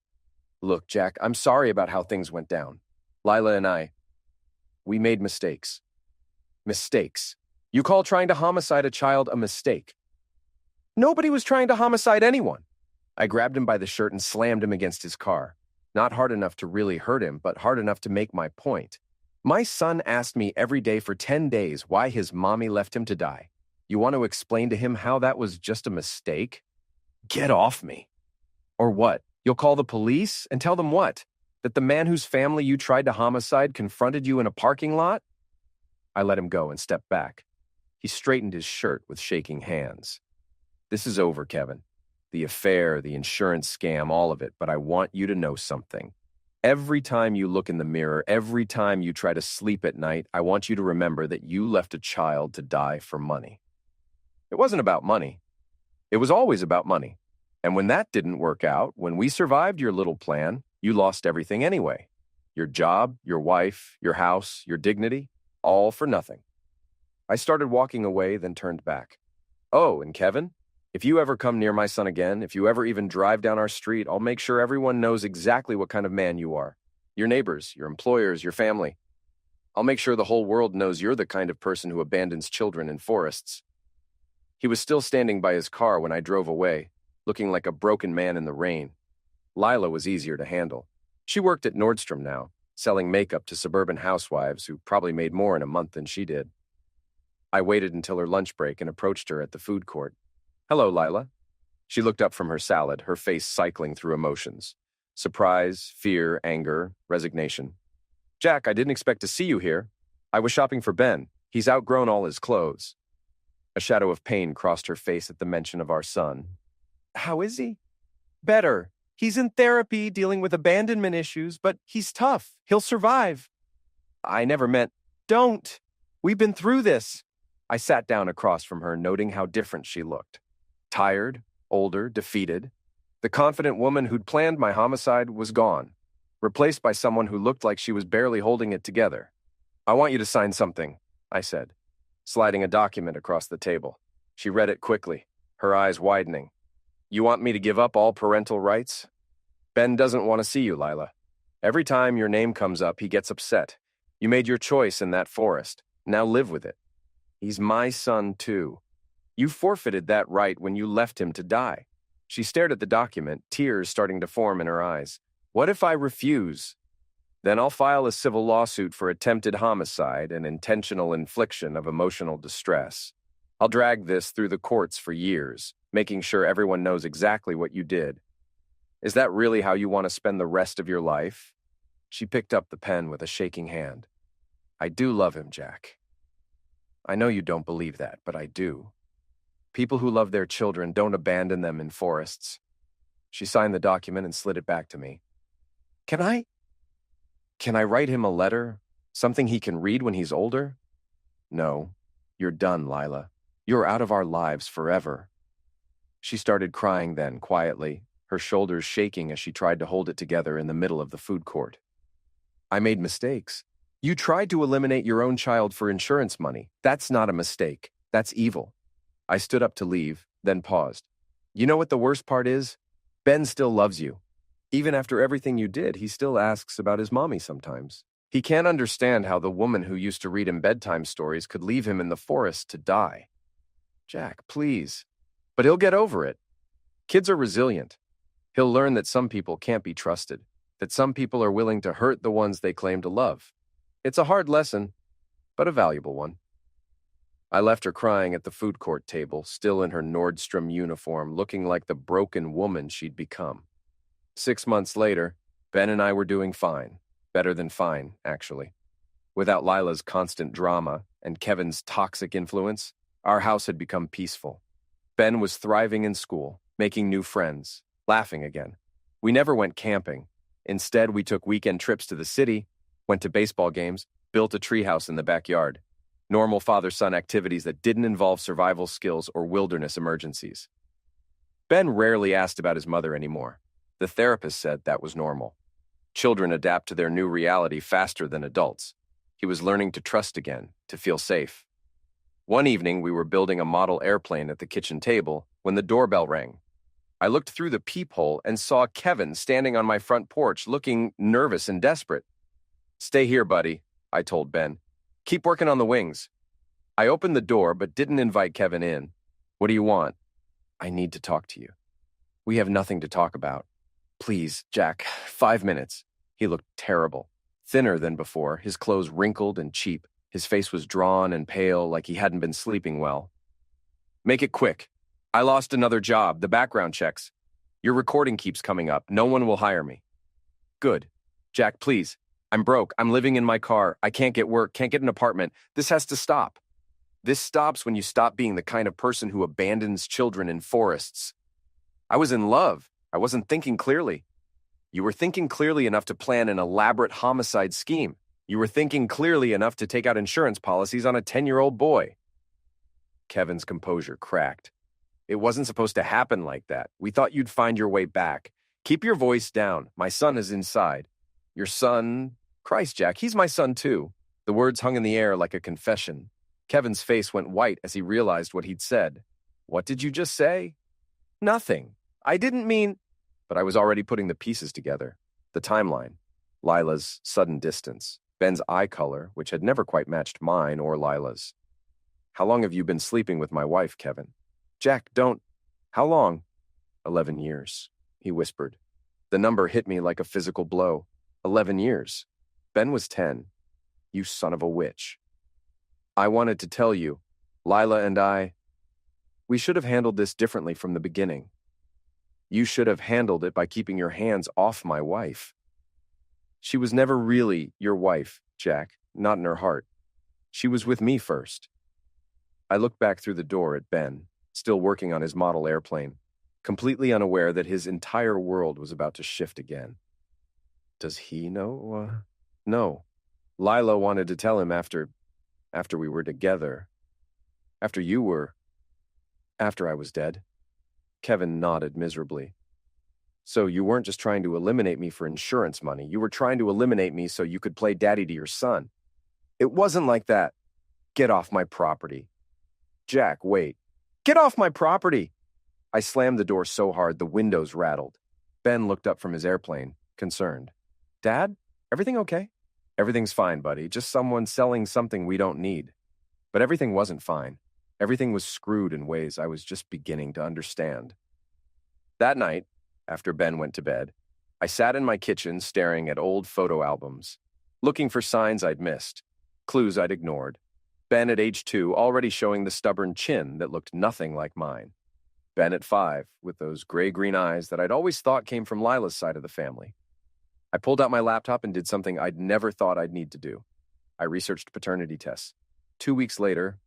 Look, Jack, I'm sorry about how things went down. Lila and I, we made mistakes. Mistakes. You call trying to homicide a child a mistake. Nobody was trying to homicide anyone. I grabbed him by the shirt and slammed him against his car. Not hard enough to really hurt him, but hard enough to make my point. My son asked me every day for 10 days why his mommy left him to die. You want to explain to him how that was just a mistake? Get off me. Or what? You'll call the police and tell them what? That the man whose family you tried to homicide confronted you in a parking lot? I let him go and stepped back. He straightened his shirt with shaking hands. This is over, Kevin. The affair, the insurance scam, all of it, but I want you to know something. Every time you look in the mirror, every time you try to sleep at night, I want you to remember that you left a child to die for money. It wasn't about money. It was always about money. And when that didn't work out, when we survived your little plan, you lost everything anyway. Your job, your wife, your house, your dignity, all for nothing. I started walking away, then turned back. Oh, and Kevin, if you ever come near my son again, if you ever even drive down our street, I'll make sure everyone knows exactly what kind of man you are. Your neighbors, your employers, your family. I'll make sure the whole world knows you're the kind of person who abandons children in forests. He was still standing by his car when I drove away, looking like a broken man in the rain. Lila was easier to handle. She worked at Nordstrom now, selling makeup to suburban housewives who probably made more in a month than she did. I waited until her lunch break and approached her at the food court. Hello, Lila. She looked up from her salad, her face cycling through emotions. Surprise, fear, anger, resignation. Jack, I didn't expect to see you here. I was shopping for Ben. He's outgrown all his clothes. A shadow of pain crossed her face at the mention of our son. How is he? Better. He's in therapy, dealing with abandonment issues, but he's tough. He'll survive. I never meant, don't. We've been through this. I sat down across from her, noting how different she looked. Tired, older, defeated. The confident woman who'd planned my homicide was gone, replaced by someone who looked like she was barely holding it together. I want you to sign something, I said, sliding a document across the table. She read it quickly, her eyes widening. You want me to give up all parental rights? Ben doesn't want to see you, Lila. Every time your name comes up, he gets upset. You made your choice in that forest. Now live with it. He's my son, too. You forfeited that right when you left him to die. She stared at the document, tears starting to form in her eyes. What if I refuse? Then I'll file a civil lawsuit for attempted homicide and intentional infliction of emotional distress. I'll drag this through the courts for years, making sure everyone knows exactly what you did. Is that really how you want to spend the rest of your life? She picked up the pen with a shaking hand. I do love him, Jack. I know you don't believe that, but I do. People who love their children don't abandon them in forests. She signed the document and slid it back to me. Can I write him a letter? Something he can read when he's older? No. You're done, Lila. You're out of our lives forever. She started crying then, quietly, her shoulders shaking as she tried to hold it together in the middle of the food court. I made mistakes. You tried to eliminate your own child for insurance money. That's not a mistake. That's evil. I stood up to leave, then paused. You know what the worst part is? Ben still loves you. Even after everything you did, he still asks about his mommy sometimes. He can't understand how the woman who used to read him bedtime stories could leave him in the forest to die. Jack, please. But he'll get over it. Kids are resilient. He'll learn that some people can't be trusted, that some people are willing to hurt the ones they claim to love. It's a hard lesson, but a valuable one. I left her crying at the food court table, still in her Nordstrom uniform, looking like the broken woman she'd become. 6 months later, Ben and I were doing fine. Better than fine, actually. Without Lila's constant drama and Kevin's toxic influence, our house had become peaceful. Ben was thriving in school, making new friends, laughing again. We never went camping. Instead, we took weekend trips to the city, went to baseball games, built a treehouse in the backyard. Normal father-son activities that didn't involve survival skills or wilderness emergencies. Ben rarely asked about his mother anymore. The therapist said that was normal. Children adapt to their new reality faster than adults. He was learning to trust again, to feel safe. One evening, we were building a model airplane at the kitchen table when the doorbell rang. I looked through the peephole and saw Kevin standing on my front porch, looking nervous and desperate. Stay here, buddy, I told Ben. Keep working on the wings. I opened the door but didn't invite Kevin in. What do you want? I need to talk to you. We have nothing to talk about. Please, Jack, 5 minutes. He looked terrible. Thinner than before, his clothes wrinkled and cheap. His face was drawn and pale like he hadn't been sleeping well. Make it quick. I lost another job, the background checks. Your recording keeps coming up. No one will hire me. Good. Jack, please. I'm broke. I'm living in my car. I can't get work, can't get an apartment. This has to stop. This stops when you stop being the kind of person who abandons children in forests. I was in love. I wasn't thinking clearly. You were thinking clearly enough to plan an elaborate homicide scheme. You were thinking clearly enough to take out insurance policies on a 10-year-old boy. Kevin's composure cracked. It wasn't supposed to happen like that. We thought you'd find your way back. Keep your voice down. My son is inside. Your son? Christ, Jack, he's my son too. The words hung in the air like a confession. Kevin's face went white as he realized what he'd said. What did you just say? Nothing. I didn't mean... But I was already putting the pieces together. The timeline. Lila's sudden distance. Ben's eye color, which had never quite matched mine or Lila's. How long have you been sleeping with my wife, Kevin? Jack, don't... How long? 11 years, he whispered. The number hit me like a physical blow. 11 years. Ben was 10. You son of a witch. I wanted to tell you, Lila and I... We should have handled this differently from the beginning. You should have handled it by keeping your hands off my wife. She was never really your wife, Jack, not in her heart. She was with me first. I looked back through the door at Ben, still working on his model airplane, completely unaware that his entire world was about to shift again. Does he know? No. Lila wanted to tell him after we were together. After I was dead. Kevin nodded miserably. So you weren't just trying to eliminate me for insurance money. You were trying to eliminate me so you could play daddy to your son. It wasn't like that. Get off my property. Jack, wait. Get off my property! I slammed the door so hard the windows rattled. Ben looked up from his airplane, concerned. Dad, everything okay? Everything's fine, buddy. Just someone selling something we don't need. But everything wasn't fine. Everything was screwed in ways I was just beginning to understand. That night, after Ben went to bed, I sat in my kitchen staring at old photo albums, looking for signs I'd missed, clues I'd ignored. Ben at age 2 already showing the stubborn chin that looked nothing like mine. Ben at 5 with those gray-green eyes that I'd always thought came from Lila's side of the family. I pulled out my laptop and did something I'd never thought I'd need to do. I researched paternity tests. 2 weeks later,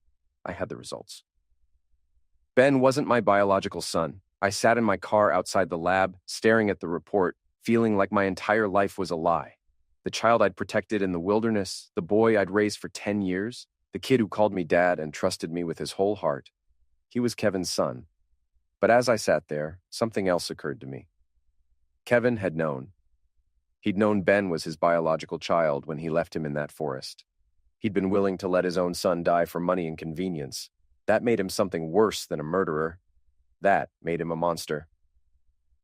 I had the results. Ben wasn't my biological son. I sat in my car outside the lab, staring at the report, feeling like my entire life was a lie. The child I'd protected in the wilderness, the boy I'd raised for 10 years, the kid who called me dad and trusted me with his whole heart. He was Kevin's son. But as I sat there, something else occurred to me. Kevin had known. He'd known Ben was his biological child when he left him in that forest. He'd been willing to let his own son die for money and convenience. That made him something worse than a murderer. That made him a monster.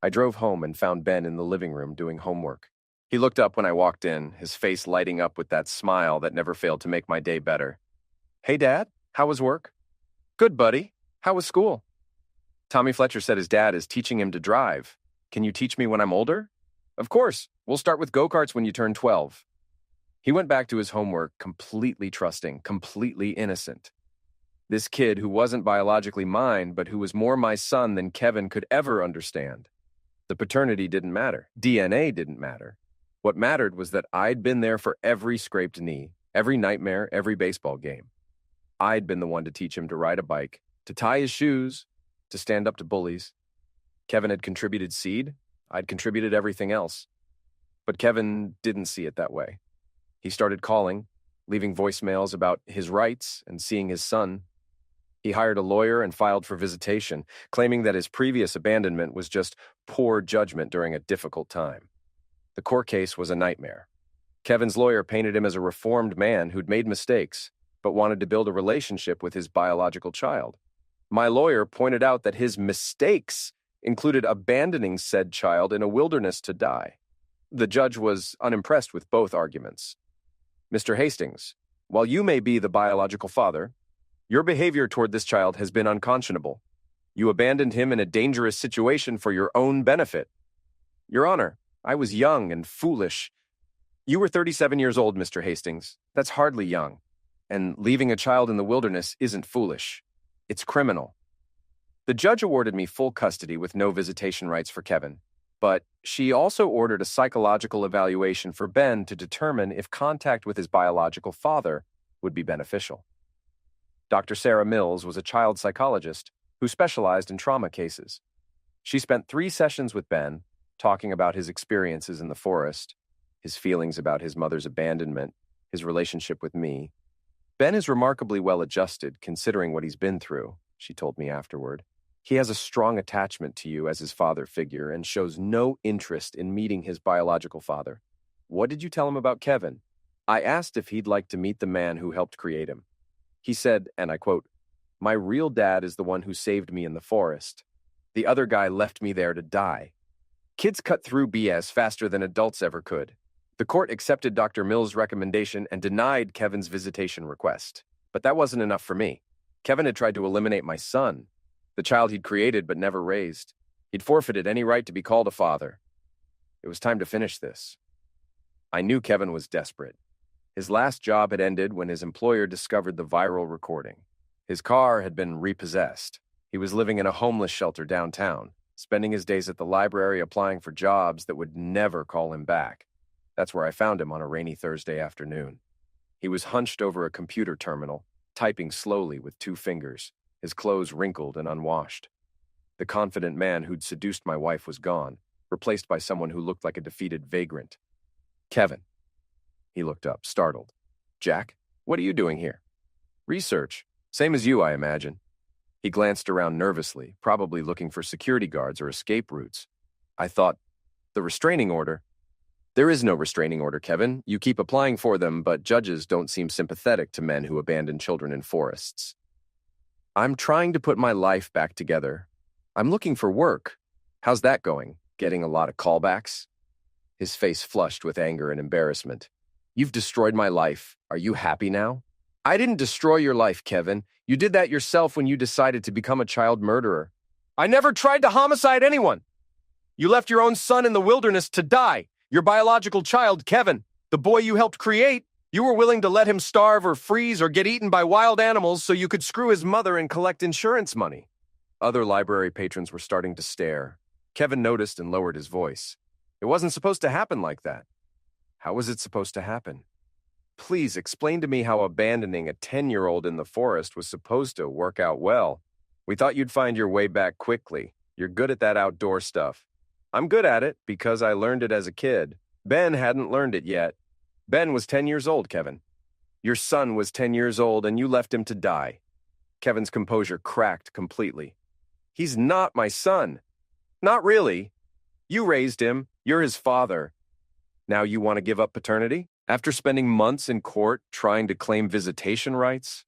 I drove home and found Ben in the living room doing homework. He looked up when I walked in, his face lighting up with that smile that never failed to make my day better. Hey, Dad, how was work? Good, buddy. How was school? Tommy Fletcher said his dad is teaching him to drive. Can you teach me when I'm older? Of course. We'll start with go-karts when you turn 12. He went back to his homework completely trusting, completely innocent. This kid who wasn't biologically mine, but who was more my son than Kevin could ever understand. The paternity didn't matter. DNA didn't matter. What mattered was that I'd been there for every scraped knee, every nightmare, every baseball game. I'd been the one to teach him to ride a bike, to tie his shoes, to stand up to bullies. Kevin had contributed seed. I'd contributed everything else. But Kevin didn't see it that way. He started calling, leaving voicemails about his rights and seeing his son. He hired a lawyer and filed for visitation, claiming that his previous abandonment was just poor judgment during a difficult time. The court case was a nightmare. Kevin's lawyer painted him as a reformed man who'd made mistakes, but wanted to build a relationship with his biological child. My lawyer pointed out that his mistakes included abandoning said child in a wilderness to die. The judge was unimpressed with both arguments. Mr. Hastings, while you may be the biological father, Your behavior toward this child has been unconscionable. You abandoned him in a dangerous situation for your own benefit. Your Honor, I was young and foolish. You were 37 years old, Mr. Hastings. That's hardly young. And leaving a child in the wilderness isn't foolish. It's criminal. The judge awarded me full custody with no visitation rights for Kevin, but she also ordered a psychological evaluation for Ben to determine if contact with his biological father would be beneficial. Dr. Sarah Mills was a child psychologist who specialized in trauma cases. She spent 3 sessions with Ben, talking about his experiences in the forest, his feelings about his mother's abandonment, his relationship with me. Ben is remarkably well adjusted considering what he's been through, she told me afterward. He has a strong attachment to you as his father figure and shows no interest in meeting his biological father. What did you tell him about Kevin? I asked if he'd like to meet the man who helped create him. He said, and I quote, "My real dad is the one who saved me in the forest. The other guy left me there to die." Kids cut through BS faster than adults ever could. The court accepted Dr. Mills' recommendation and denied Kevin's visitation request. But that wasn't enough for me. Kevin had tried to eliminate my son, the child he'd created but never raised. He'd forfeited any right to be called a father. It was time to finish this. I knew Kevin was desperate. His last job had ended when his employer discovered the viral recording. His car had been repossessed. He was living in a homeless shelter downtown, spending his days at the library applying for jobs that would never call him back. That's where I found him on a rainy Thursday afternoon. He was hunched over a computer terminal, typing slowly with 2 fingers, his clothes wrinkled and unwashed. The confident man who'd seduced my wife was gone, replaced by someone who looked like a defeated vagrant. Kevin. He looked up, startled. "Jack, what are you doing here?" "Research. Same as you, I imagine." He glanced around nervously, probably looking for security guards or escape routes. I thought, the restraining order? There is no restraining order, Kevin. You keep applying for them, but judges don't seem sympathetic to men who abandon children in forests. I'm trying to put my life back together. I'm looking for work. How's that going? Getting a lot of callbacks? His face flushed with anger and embarrassment. You've destroyed my life. Are you happy now? I didn't destroy your life, Kevin. You did that yourself when you decided to become a child murderer. I never tried to homicide anyone. You left your own son in the wilderness to die. Your biological child, Kevin, the boy you helped create, you were willing to let him starve or freeze or get eaten by wild animals so you could screw his mother and collect insurance money. Other library patrons were starting to stare. Kevin noticed and lowered his voice. It wasn't supposed to happen like that. How was it supposed to happen? Please explain to me how abandoning a 10-year-old in the forest was supposed to work out well. We thought you'd find your way back quickly. You're good at that outdoor stuff. I'm good at it because I learned it as a kid. Ben hadn't learned it yet. Ben was 10 years old, Kevin. Your son was 10 years old and you left him to die. Kevin's composure cracked completely. He's not my son. Not really. You raised him. You're his father. Now you want to give up paternity? After spending months in court trying to claim visitation rights?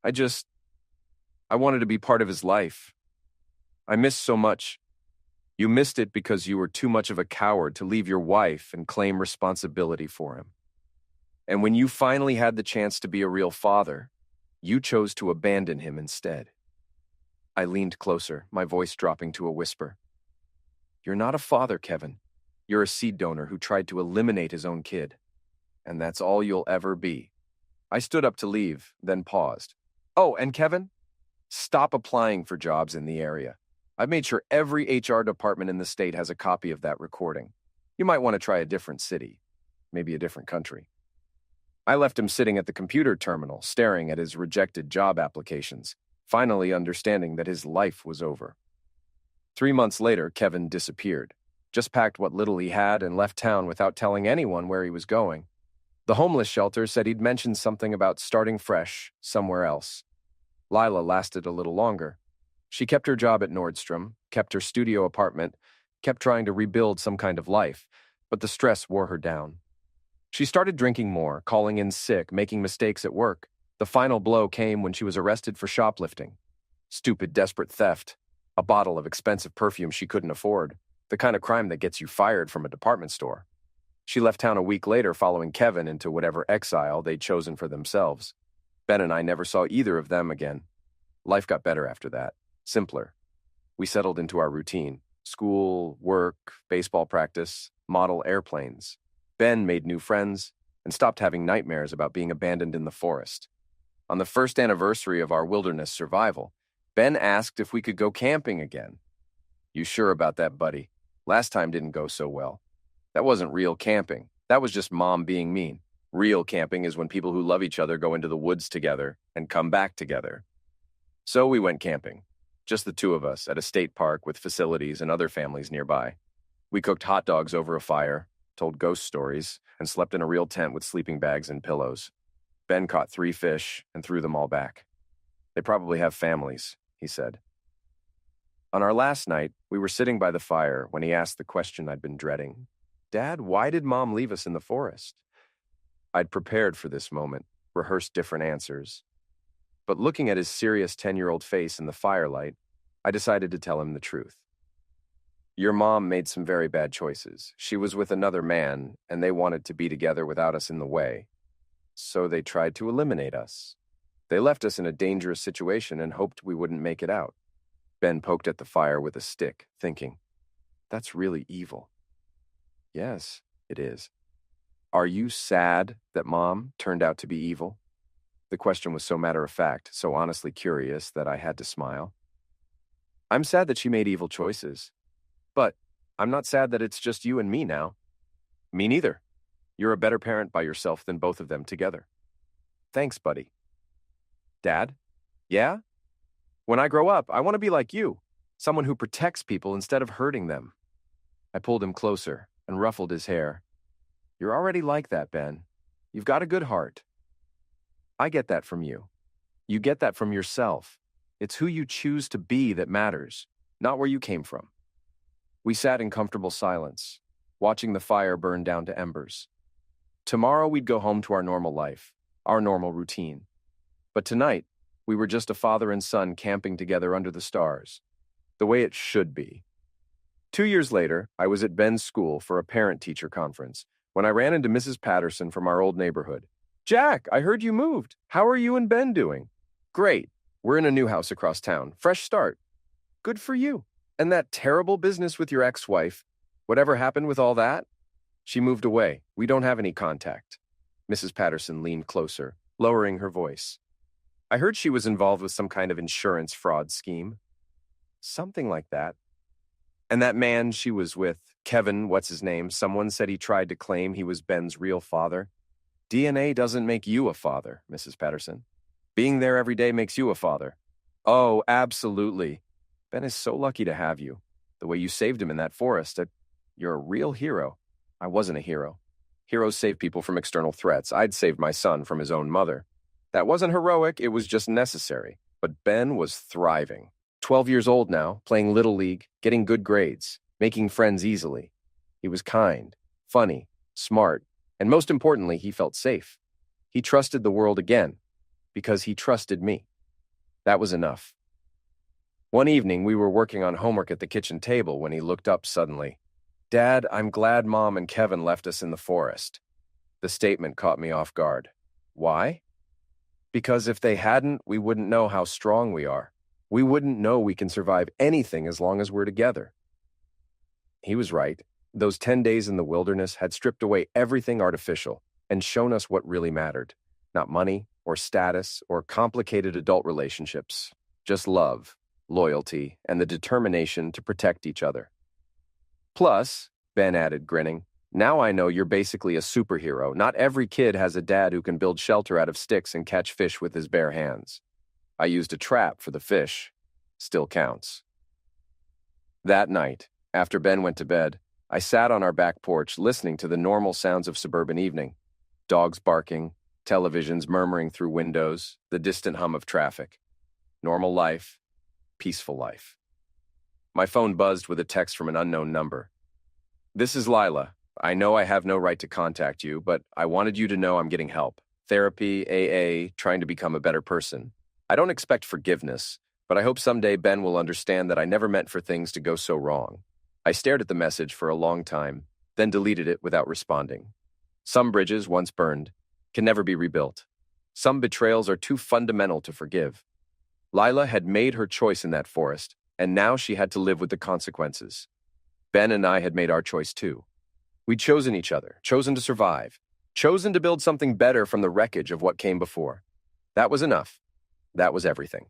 I wanted to be part of his life. I missed so much. You missed it because you were too much of a coward to leave your wife and claim responsibility for him. And when you finally had the chance to be a real father, you chose to abandon him instead. I leaned closer, my voice dropping to a whisper. You're not a father, Kevin. You're a seed donor who tried to eliminate his own kid. And that's all you'll ever be. I stood up to leave, then paused. Oh, and Kevin, stop applying for jobs in the area. I've made sure every HR department in the state has a copy of that recording. You might want to try a different city, maybe a different country. I left him sitting at the computer terminal, staring at his rejected job applications, finally understanding that his life was over. 3 months later, Kevin disappeared, just packed what little he had and left town without telling anyone where he was going. The homeless shelter said he'd mentioned something about starting fresh somewhere else. Lila lasted a little longer. She kept her job at Nordstrom, kept her studio apartment, kept trying to rebuild some kind of life, but the stress wore her down. She started drinking more, calling in sick, making mistakes at work. The final blow came when she was arrested for shoplifting. Stupid, desperate theft. A bottle of expensive perfume she couldn't afford. The kind of crime that gets you fired from a department store. She left town a week later following Kevin into whatever exile they'd chosen for themselves. Ben and I never saw either of them again. Life got better after that, simpler. We settled into our routine: school, work, baseball practice, model airplanes. Ben made new friends and stopped having nightmares about being abandoned in the forest. On the first anniversary of our wilderness survival, Ben asked if we could go camping again. "You sure about that, buddy? Last time didn't go so well." That wasn't real camping. That was just Mom being mean. Real camping is when people who love each other go into the woods together and come back together. So we went camping, just the two of us, at a state park with facilities and other families nearby. We cooked hot dogs over a fire, told ghost stories, and slept in a real tent with sleeping bags and pillows. Ben caught 3 fish and threw them all back. "They probably have families," he said. On our last night, we were sitting by the fire when he asked the question I'd been dreading. "Dad, why did Mom leave us in the forest?" I'd prepared for this moment, rehearsed different answers. But looking at his serious 10-year-old face in the firelight, I decided to tell him the truth. "Your mom made some very bad choices. She was with another man, and they wanted to be together without us in the way. So they tried to eliminate us. They left us in a dangerous situation and hoped we wouldn't make it out." Ben poked at the fire with a stick, thinking, "That's really evil." "Yes, it is." "Are you sad that Mom turned out to be evil?" The question was so matter-of-fact, so honestly curious that I had to smile. "I'm sad that she made evil choices. But I'm not sad that it's just you and me now." "Me neither. You're a better parent by yourself than both of them together." "Thanks, buddy." "Dad?" "Yeah? When I grow up, I want to be like you, someone who protects people instead of hurting them." I pulled him closer and ruffled his hair. "You're already like that, Ben. You've got a good heart." "I get that from you. You get that from yourself. It's who you choose to be that matters, not where you came from." We sat in comfortable silence, watching the fire burn down to embers. Tomorrow we'd go home to our normal life, our normal routine. But tonight, we were just a father and son camping together under the stars, the way it should be. 2 years later, I was at Ben's school for a parent-teacher conference when I ran into Mrs. Patterson from our old neighborhood. "Jack, I heard you moved. How are you and Ben doing?" "Great. We're in a new house across town. Fresh start." "Good for you. And that terrible business with your ex-wife, whatever happened with all that?" "She moved away. We don't have any contact." Mrs. Patterson leaned closer, lowering her voice. "I heard she was involved with some kind of insurance fraud scheme." "Something like that." "And that man she was with, Kevin, what's his name, someone said he tried to claim he was Ben's real father." "DNA doesn't make you a father, Mrs. Patterson. Being there every day makes you a father." "Oh, absolutely. Ben is so lucky to have you. The way you saved him in that forest, you're a real hero." "I wasn't a hero. Heroes save people from external threats. I'd saved my son from his own mother. That wasn't heroic, it was just necessary. But Ben was thriving. 12 years old now, playing Little League, getting good grades, making friends easily. He was kind, funny, smart, and most importantly, he felt safe. He trusted the world again, because he trusted me. That was enough. One evening, we were working on homework at the kitchen table when he looked up suddenly. "Dad, I'm glad Mom and Kevin left us in the forest." The statement caught me off guard. "Why?" "Because if they hadn't, we wouldn't know how strong we are. We wouldn't know we can survive anything as long as we're together." He was right. Those 10 days in the wilderness had stripped away everything artificial and shown us what really mattered. Not money or status or complicated adult relationships. Just love, loyalty, and the determination to protect each other. "Plus," Ben added, grinning, "now I know you're basically a superhero. Not every kid has a dad who can build shelter out of sticks and catch fish with his bare hands. I used a trap for the fish. Still counts." That night, after Ben went to bed, I sat on our back porch listening to the normal sounds of suburban evening. Dogs barking, televisions murmuring through windows, the distant hum of traffic. Normal life, peaceful life. My phone buzzed with a text from an unknown number. "This is Lila. I know I have no right to contact you, but I wanted you to know I'm getting help. Therapy, AA, trying to become a better person. I don't expect forgiveness, but I hope someday Ben will understand that I never meant for things to go so wrong." I stared at the message for a long time, then deleted it without responding. Some bridges, once burned, can never be rebuilt. Some betrayals are too fundamental to forgive. Lila had made her choice in that forest, and now she had to live with the consequences. Ben and I had made our choice too. We'd chosen each other, chosen to survive, chosen to build something better from the wreckage of what came before. That was enough. That was everything.